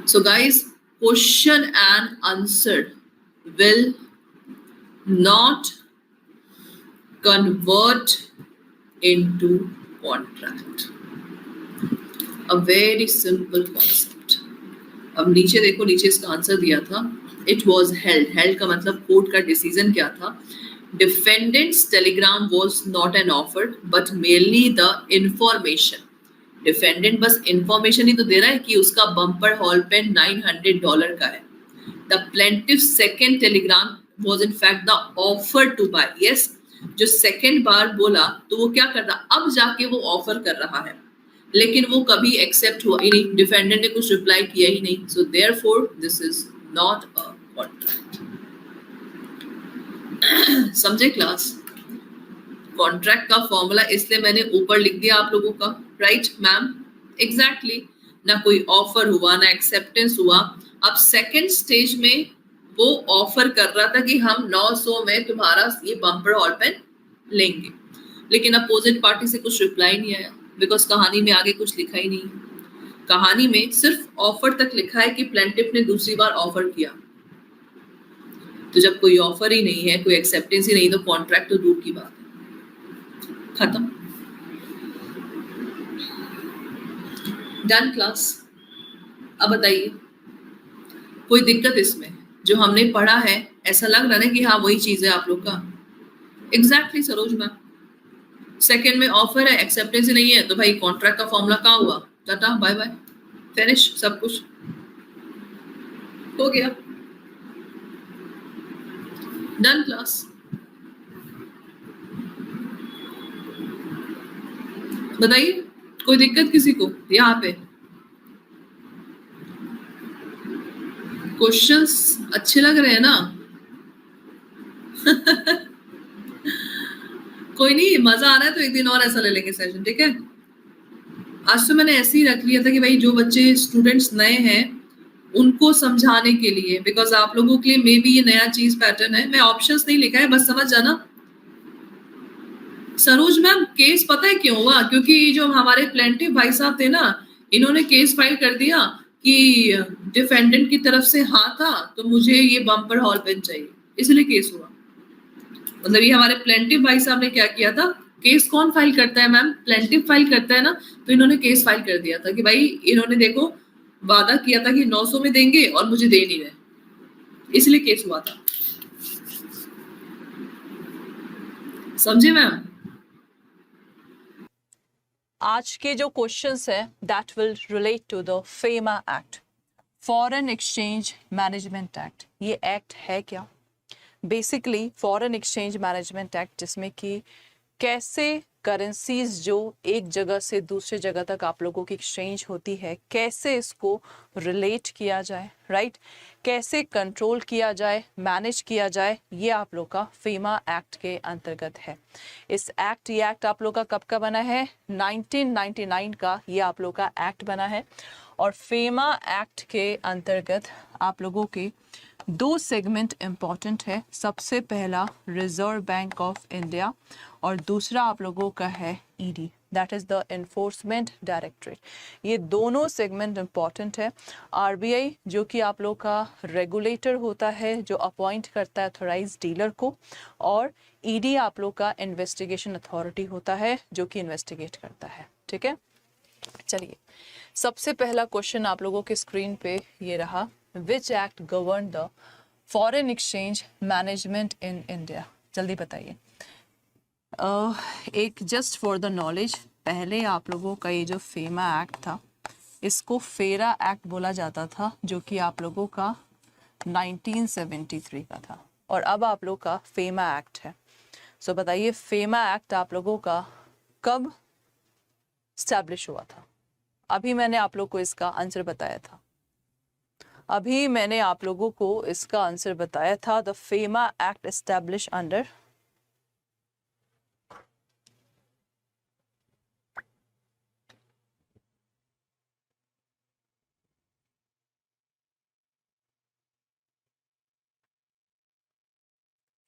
So guys, question and answer will not convert into contract. A very simple concept. अब नीचे देखो, नीचे इसका आंसर दिया था, it was held का मतलब कोर्ट का डिसीजन क्या था? Defendant's telegram was not an offer but merely the information. Defendant बस information ही तो दे रहा है कि उसका बम्पर हॉल पेन $900 का है। The plaintiff's second telegram was in fact the offer to buy. Yes, जो सेकेंड बार बोला तो वो क्या करता, अब जाके वो ऑफर कर रहा है, लेकिन वो कभी एक्सेप्ट हुआ ही नहीं, डिफेंडेंट ने कुछ रिप्लाई किया ही नहीं. So therefore this is not a contract. समझे क्लास? कॉन्ट्रैक्ट का फॉर्मूला इसलिए मैंने ऊपर लिख दिया आप लोगों का, राइट मैम? एग्जैक्टली. ना कोई ऑफर हुआ ना एक्सेप्टेंस हुआ. अब सेकंड स्टेज में वो ऑफर कर रहा था कि हम 900 में तुम्हारा ये बम्पर हॉल पेन लेंगे, लेकिन अपोजिट पार्टी से कुछ रिप्लाई नहीं आया, बिकॉज कहानी में आगे कुछ लिखा ही नहीं. कहानी में सिर्फ ऑफर तक लिखा है कि प्लेंटिफ ने दूसरी बार ऑफर किया. तो जब कोई ऑफर ही नहीं है, कोई एक्सेप्टेंस ही नहीं, तो कॉन्ट्रैक्ट तो दूर की बात है. खत्म. Done class? अब बताइए कोई दिक्कत इसमें? जो हमने पढ़ा है ऐसा लग रहा है कि हाँ वही चीज है आप लोग का. Exactly Saroj ma'am. सेकेंड में ऑफर है, एक्सेप्टेंस ही नहीं है, तो भाई कॉन्ट्रैक्ट का फॉर्मूला कहाँ हुआ? टाटा बाय बाय, फिनिश, सब कुछ हो गया. Done class? बताइए कोई दिक्कत किसी को यहाँ पे? क्वेश्चंस अच्छे लग रहे हैं ना? कोई नहीं, मजा आ रहा है तो एक दिन और ऐसा ले लेंगे सेशन, ठीक है? आज तो मैंने ऐसे ही रख लिया था कि भाई जो बच्चे स्टूडेंट्स नए हैं उनको समझाने के लिए, बिकॉज आप लोगों के लिए मे बी ये नया चीज पैटर्न है. मैं ऑप्शंस नहीं लिखा है, बस समझ जाना. सरोज मैम केस पता है क्यों हुआ? क्योंकि जो हमारे प्लेंटिफ भाई साहब थे ना, इन्होंने केस फाइल कर दिया कि डिफेंडेंट की तरफ से हाँ था तो मुझे ये बम्पर हॉल पेन चाहिए, इसलिए केस हुआ. मतलब ये हमारे प्लेंटिफ भाई साहब ने क्या किया था, केस कौन फाइल करता है मैम? प्लेंटिफ फाइल करता है ना. तो इन्होंने केस फाइल कर दिया था कि भाई इन्होंने देखो वादा किया था कि 900 में देंगे और मुझे दे नहीं रहे, इसलिए केस हुआ था. समझे मैम? आज के जो क्वेश्चंस है that will relate to the FEMA act, foreign exchange management act. ये एक्ट है क्या? Basically foreign exchange management act, जिसमें कि कैसे करेंसीज जो एक जगह से दूसरे जगह तक आप लोगों की एक्सचेंज होती है, कैसे इसको रिलेट किया जाए, राइट? कैसे कंट्रोल किया जाए, मैनेज किया जाए, ये आप लोग का फेमा एक्ट के अंतर्गत है. ये एक्ट आप लोग का कब का बना है? 1999 का ये आप लोग का एक्ट बना है. और फेमा एक्ट के अंतर्गत आप लोगों के दो सेगमेंट इंपॉर्टेंट है. सबसे पहला रिजर्व बैंक ऑफ इंडिया और दूसरा आप लोगों का है ED, that is the enforcement directorate. ये दोनों सेगमेंट इंपॉर्टेंट है. आरबीआई जो कि आप लोग का रेगुलेटर होता है, जो अपॉइंट करता है अथोराइज डीलर को, और ईडी आप लोग का इन्वेस्टिगेशन अथॉरिटी होता है जो कि इन्वेस्टिगेट करता है. ठीक है, चलिए सबसे पहला क्वेश्चन आप लोगों के स्क्रीन पे ये रहा, which act govern the foreign exchange management in India? जल्दी बताइए. एक जस्ट फॉर द नॉलेज, पहले आप लोगों का ये जो फेमा एक्ट था इसको फेरा एक्ट बोला जाता था, जो कि आप लोगों का 1973 का था, और अब आप लोग का फेमा एक्ट है. सो बताइए फेमा एक्ट आप लोगों का कब स्टैब्लिश हुआ था? अभी मैंने आप लोग को इसका आंसर बताया था. The FEMA act establish under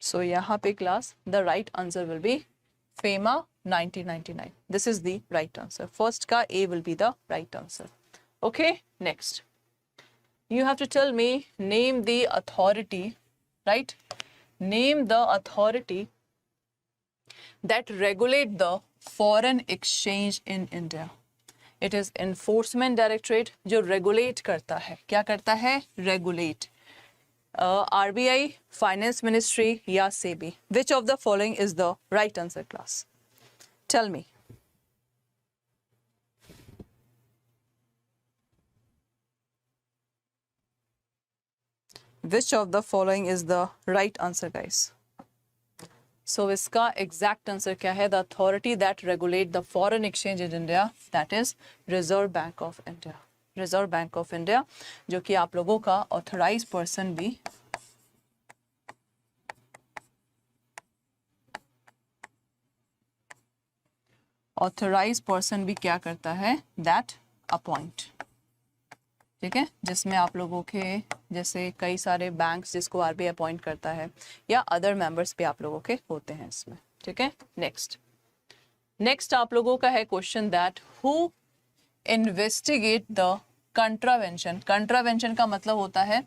So यहाँ पे class the right answer will be FEMA 1999. This is the right answer. First का A will be the right answer. Okay, next. You have to tell me, name the authority, right? Name the authority that regulate the foreign exchange in India. It is Enforcement Directorate जो regulate करता है. क्या करता है? Regulate. RBI, Finance Ministry या SEBI. Which of the following is the right answer, class? Tell me. Which of the following is the right answer, guys? So इसका exact answer क्या है? The authority that regulate the foreign exchange in India, that is Reserve Bank of India. Reserve Bank of India, जो कि आप लोगों का authorized person भी क्या करता है? That appoint. ठीक है, जिसमें आप लोगों के जैसे कई सारे बैंक्स जिसको आरबीआई अपॉइंट करता है या अदर मेंबर्स भी आप लोगों के होते हैं इसमें. ठीक है, नेक्स्ट आप लोगों का है question that who investigate the contravention का मतलब होता है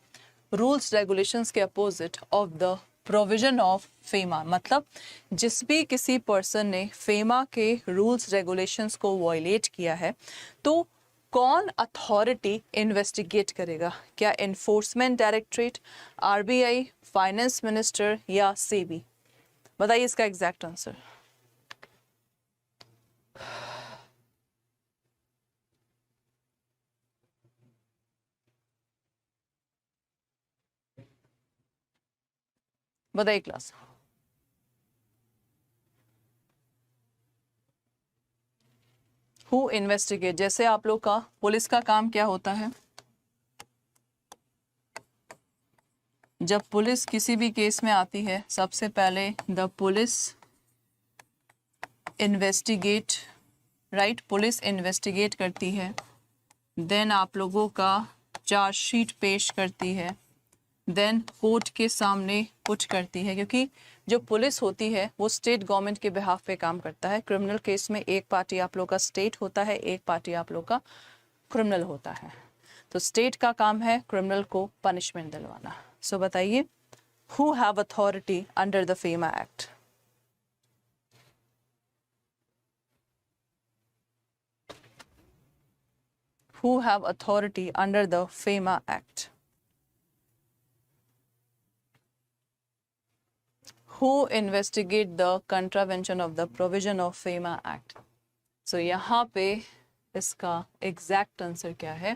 रूल्स रेगुलेशंस के opposite of the provision of FEMA. मतलब जिस भी किसी पर्सन ने फेमा के रूल्स रेगुलेशंस को वायलेट किया है तो कौन अथॉरिटी इन्वेस्टिगेट करेगा? क्या enforcement directorate, RBI, finance minister या सेबी? बताइए इसका एग्जैक्ट आंसर. बताइए क्लास. हु इन्वेस्टिगेट, जैसे आप लोग का पुलिस का काम क्या होता है? जब पुलिस किसी भी केस में आती है सबसे पहले the police investigate, right, police investigate करती है, देन आप लोगों का चार्जशीट पेश करती है, देन कोर्ट के सामने पुट करती है, क्योंकि जो पुलिस होती है वो स्टेट गवर्नमेंट के बिहाफ पे काम करता है. क्रिमिनल केस में एक पार्टी आप लोग का स्टेट होता है, एक पार्टी आप लोग का क्रिमिनल होता है. तो स्टेट का काम है क्रिमिनल को पनिशमेंट दिलवाना. सो बताइए who have authority under the FEMA act? Who have authority under the FEMA Act? Who investigate the contravention of the provision of FEMA Act? So यहाँ पे इसका exact answer क्या है?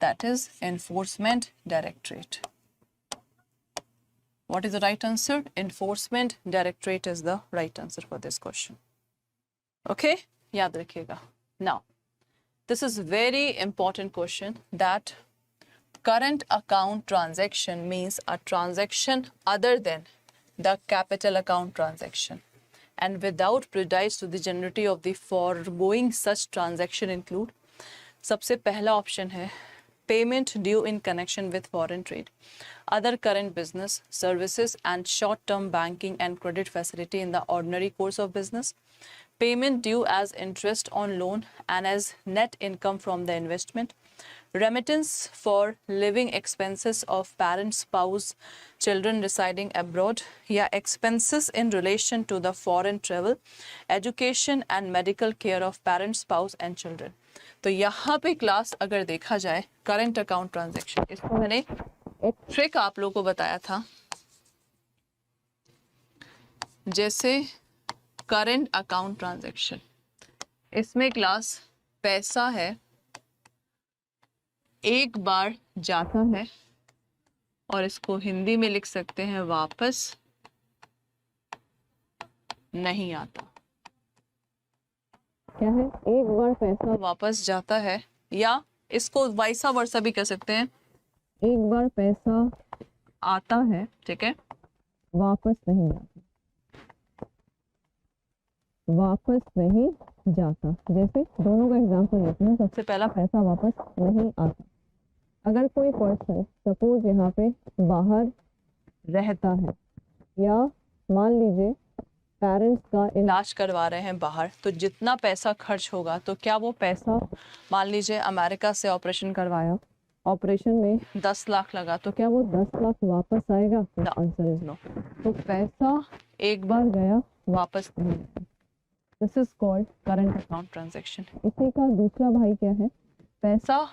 That is Enforcement Directorate. What is the right answer? Enforcement Directorate is the right answer for this question. Okay? याद रखिएगा. Now, this is very important question that current account transaction means a transaction other than the capital account transaction and without prejudice to the generality of the foregoing such transaction include. सबसे पहला option है payment due in connection with foreign trade, other current business, services and short-term banking and credit facility in the ordinary course of business, payment due as interest on loan and as net income from the investment, remittance for living expenses of parent, spouse, children residing abroad, या expenses in relation to the foreign travel, education and medical care of parent, spouse and children. तो यहाँ पे class अगर देखा जाए current account transaction, इसको मैंने एक ट्रिक आप लोगों को बताया था. जैसे करंट अकाउंट ट्रांजैक्शन, इसमें क्लास पैसा है एक बार जाता है और इसको हिंदी में लिख सकते हैं वापस नहीं आता. क्या है? एक बार पैसा वापस जाता है, या इसको वाइसा वर्सा भी कह सकते हैं, एक बार पैसा आता है, ठीक है, वापस नहीं आता, वापस नहीं जाता. जैसे दोनों का एग्जांपल लेते हैं. सबसे पहला पैसा वापस नहीं आता. अगर कोई पर्सन सपोज यहाँ पे बाहर रहता है या मान लीजिए पेरेंट्स का इलाज करवा रहे हैं बाहर, तो जितना पैसा खर्च होगा तो क्या वो पैसा, मान लीजिए अमेरिका से ऑपरेशन करवाया, ऑपरेशन में 10 लाख लगा, तो क्या वो 10 लाख वापस आएगा? The answer is no. तो पैसा एक बार गया वापस नहीं आया. This is called current account transaction. इसी का दूसरा भाई क्या है? पैसा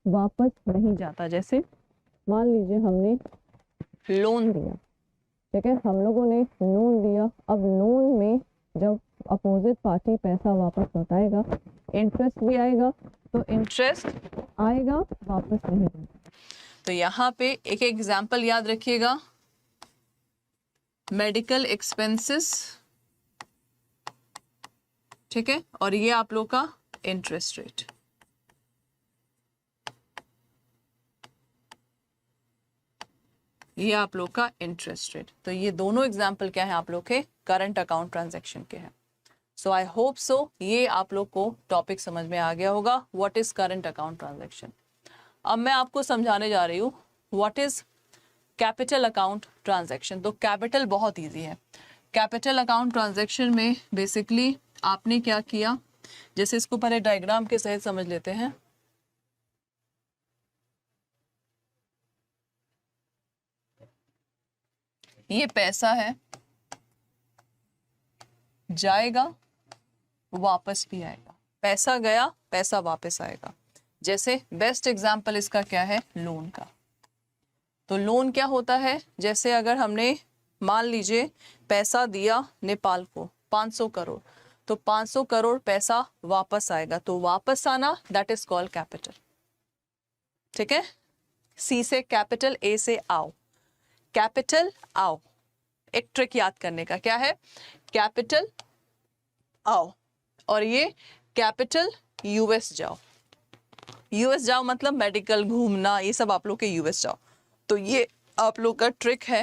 वापस नहीं जाता. जैसे मान लीजिए हमने लोन दिया, ठीक है, हम लोगों ने लोन दिया. अब लोन में जब अपोजिट पार्टी पैसा वापस लौटाएगा, इंटरेस्ट भी आएगा, तो इंटरेस्ट आएगा वापस नहीं जाएगा. तो यहाँ पे एक एग्जाम्पल याद रखिएगा, मेडिकल एक्सपेंसेस, ठीक है, और ये आप लोग का इंटरेस्ट रेट। ये आप लोग का इंटरेस्ट रेट। तो ये दोनों एग्जाम्पल क्या है आप लोग के करंट अकाउंट ट्रांजैक्शन के हैं। सो आई होप सो ये आप लोग को टॉपिक समझ में आ गया होगा, what is current account transaction. अब मैं आपको समझाने जा रही हूँ what is capital account transaction. तो कैपिटल बहुत इजी है। कैपिटल अकाउंट ट्रांजैक्शन में बेसिकली आपने क्या किया, जैसे इसको पहले डायग्राम के सहित समझ लेते हैं। ये पैसा है, जाएगा वापस भी आएगा, पैसा गया पैसा वापस आएगा। जैसे बेस्ट एग्जांपल इसका क्या है, लोन का। तो लोन क्या होता है, जैसे अगर हमने मान लीजिए पैसा दिया नेपाल को 500 करोड़, तो 500 करोड़ पैसा वापस आएगा, तो वापस आना दैट इज कॉल्ड कैपिटल। ठीक है, सी से कैपिटल, ए से आओ, कैपिटल आओ। एक ट्रिक याद करने का क्या है, कैपिटल आओ और ये कैपिटल यूएस जाओ। यूएस जाओ मतलब मेडिकल घूमना, ये सब आप लोग के यूएस जाओ। तो ये आप लोग का ट्रिक है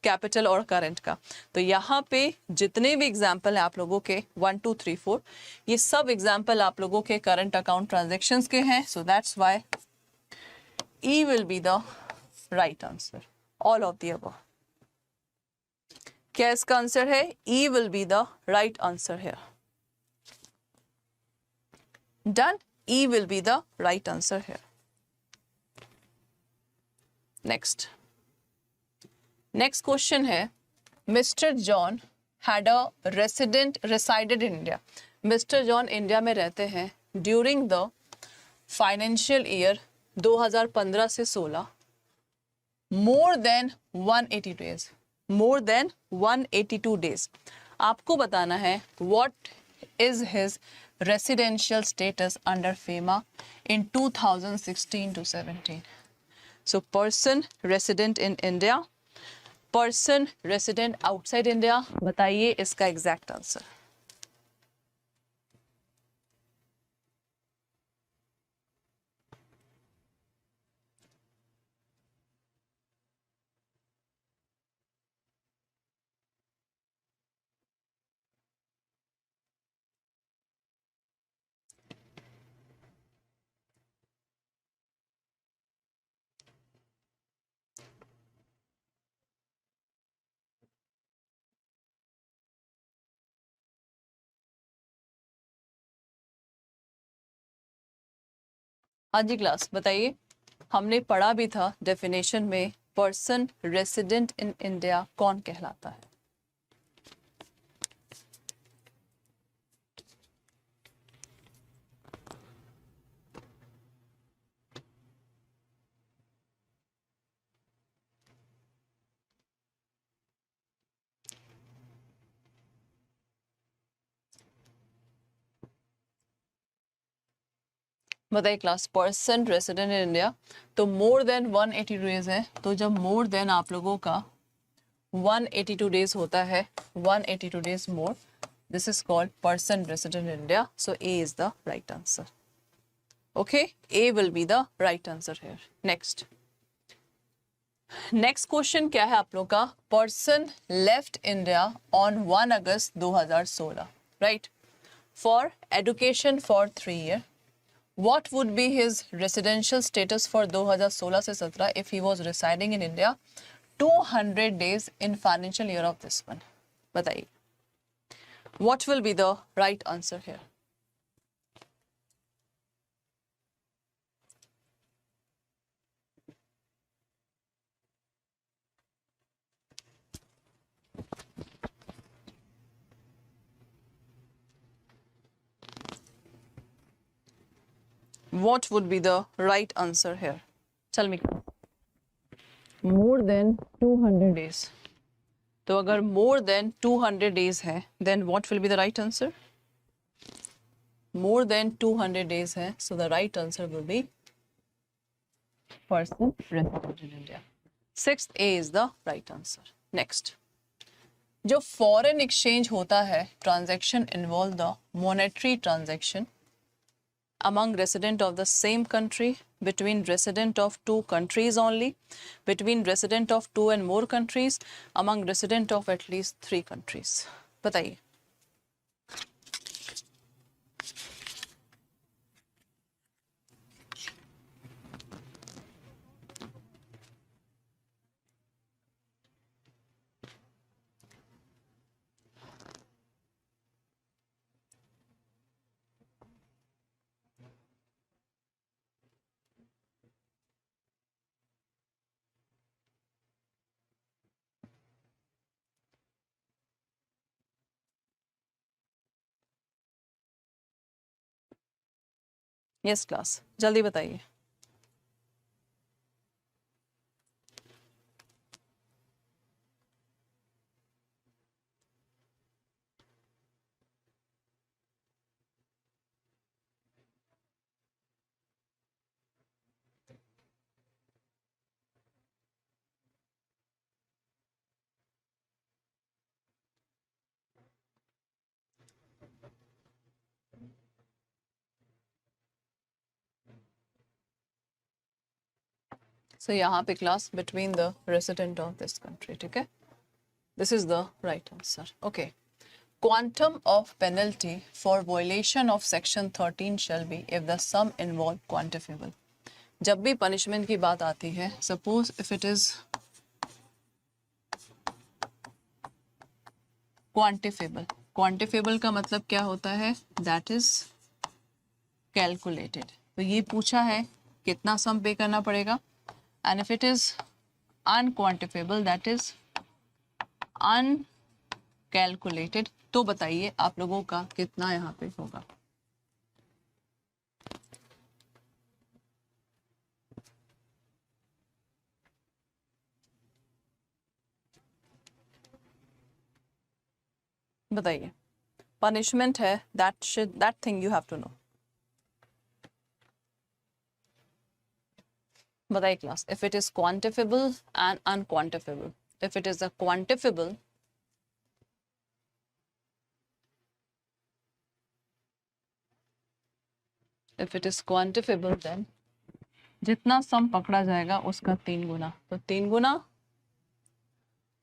कैपिटल और करंट का। तो यहाँ पे जितने भी एग्जाम्पल हैं आप लोगों के 1 2 3 4, ये सब एग्जाम्पल आप लोगों के करंट अकाउंट ट्रांजेक्शन्स के हैं। So that's why e will be the right answer, all of the above. क्या इसका आंसर है, e will be the right answer है। Done, E will be the right answer here. Next question है, Mr. John had a resided in India. Mr. John India में रहते हैं during the financial year 2015 से 16 more than 182 days. More than 182 days. आपको बताना है what is his residential status under FEMA in 2016 to 17. So person resident in India, person resident outside India, बताइए इसका exact answer. हाँ जी क्लास बताइए, हमने पढ़ा भी था डेफिनेशन में पर्सन रेसिडेंट इन इंडिया कौन कहलाता है। बताइए class, person resident in India, तो मोर देन 182 डेज है। तो जब मोर देन आप लोगों का 182 डेज होता है, 182 days more, this is called person resident in India. So A is the right answer. Okay, A will be the right answer here. Next question क्या है आप लोग का, person left India on 1 August 2016, right, for education for 3 year. What would be his residential status for 2016 से 17 if he was residing in India 200 days in financial year of this one? बताइए, what will be the right answer here? What would be the right answer here? Tell me. More than 200 days. तो अगर more than 200 days है, then what will be the right answer? More than 200 days है, so the right answer will be person resident in India. 6th A is the right answer. Next. जो foreign exchange होता है, transaction involve the monetary transaction among resident of the same country, between resident of two countries only, between resident of two and more countries, among resident of at least 3 countries. बताइए. Yes class, जल्दी बताइए. So यहाँ पे class between the resident of this country, ठीक है? This is the right answer. Okay. Quantum of penalty for violation of section 13 shall be if the sum involved quantifiable. जब भी punishment की बात आती है, suppose if it is quantifiable. Quantifiable का मतलब क्या होता है? That is calculated. तो ये पूछा है कितना sum pay करना पड़ेगा? And if it is unquantifiable, that is uncalculated, तो बताइए आप लोगों का कितना यहाँ पे होगा. बताइए. Punishment है, that thing you have to know. बताइए class. If it is quantifiable and unquantifiable. If it is a quantifiable, then जितना सम पकड़ा जाएगा उसका 3 गुना. तो 3 गुना,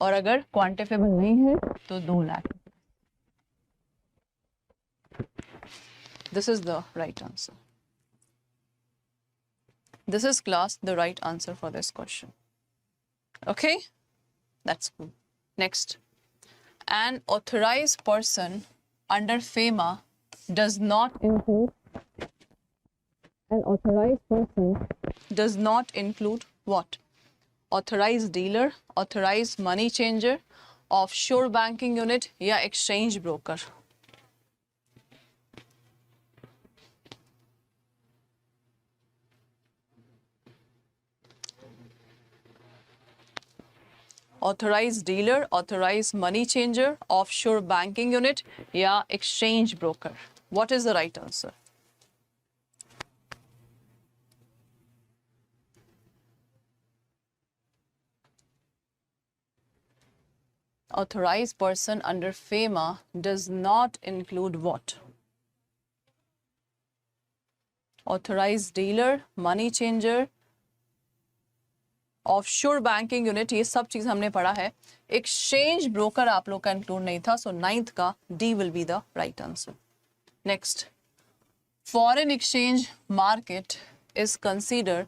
और अगर क्वांटिफेबल नहीं है तो 2 lakh. This is the right answer. This is class the right answer for this question. Okay, that's cool. Next. An authorized person under FEMA does not include. An authorized person does not include what? Authorized dealer, authorized money changer, offshore banking unit या exchange broker. Authorized dealer, authorized money changer, offshore banking unit या exchange broker. What is the right answer? Authorized person under FEMA does not include what? Authorized dealer, money changer, offshore banking unit, ये सब चीज हमने पढ़ा है. Exchange broker आप लोग का इंक्लूड नहीं था, सो 9th का D will be the right answer. Next. Foreign exchange market is consider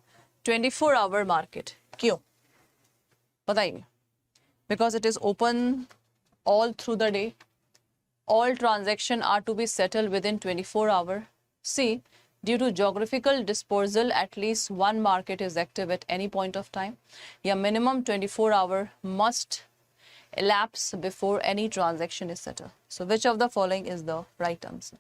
24 hour market. क्यों बताइए? Because it is open all through the day. All transactions are to be settled within 24 hours. C. Due to geographical dispersal, at least one market is active at any point of time. Yeah, minimum 24 hours must elapse before any transaction is settled. So which of the following is the right answer?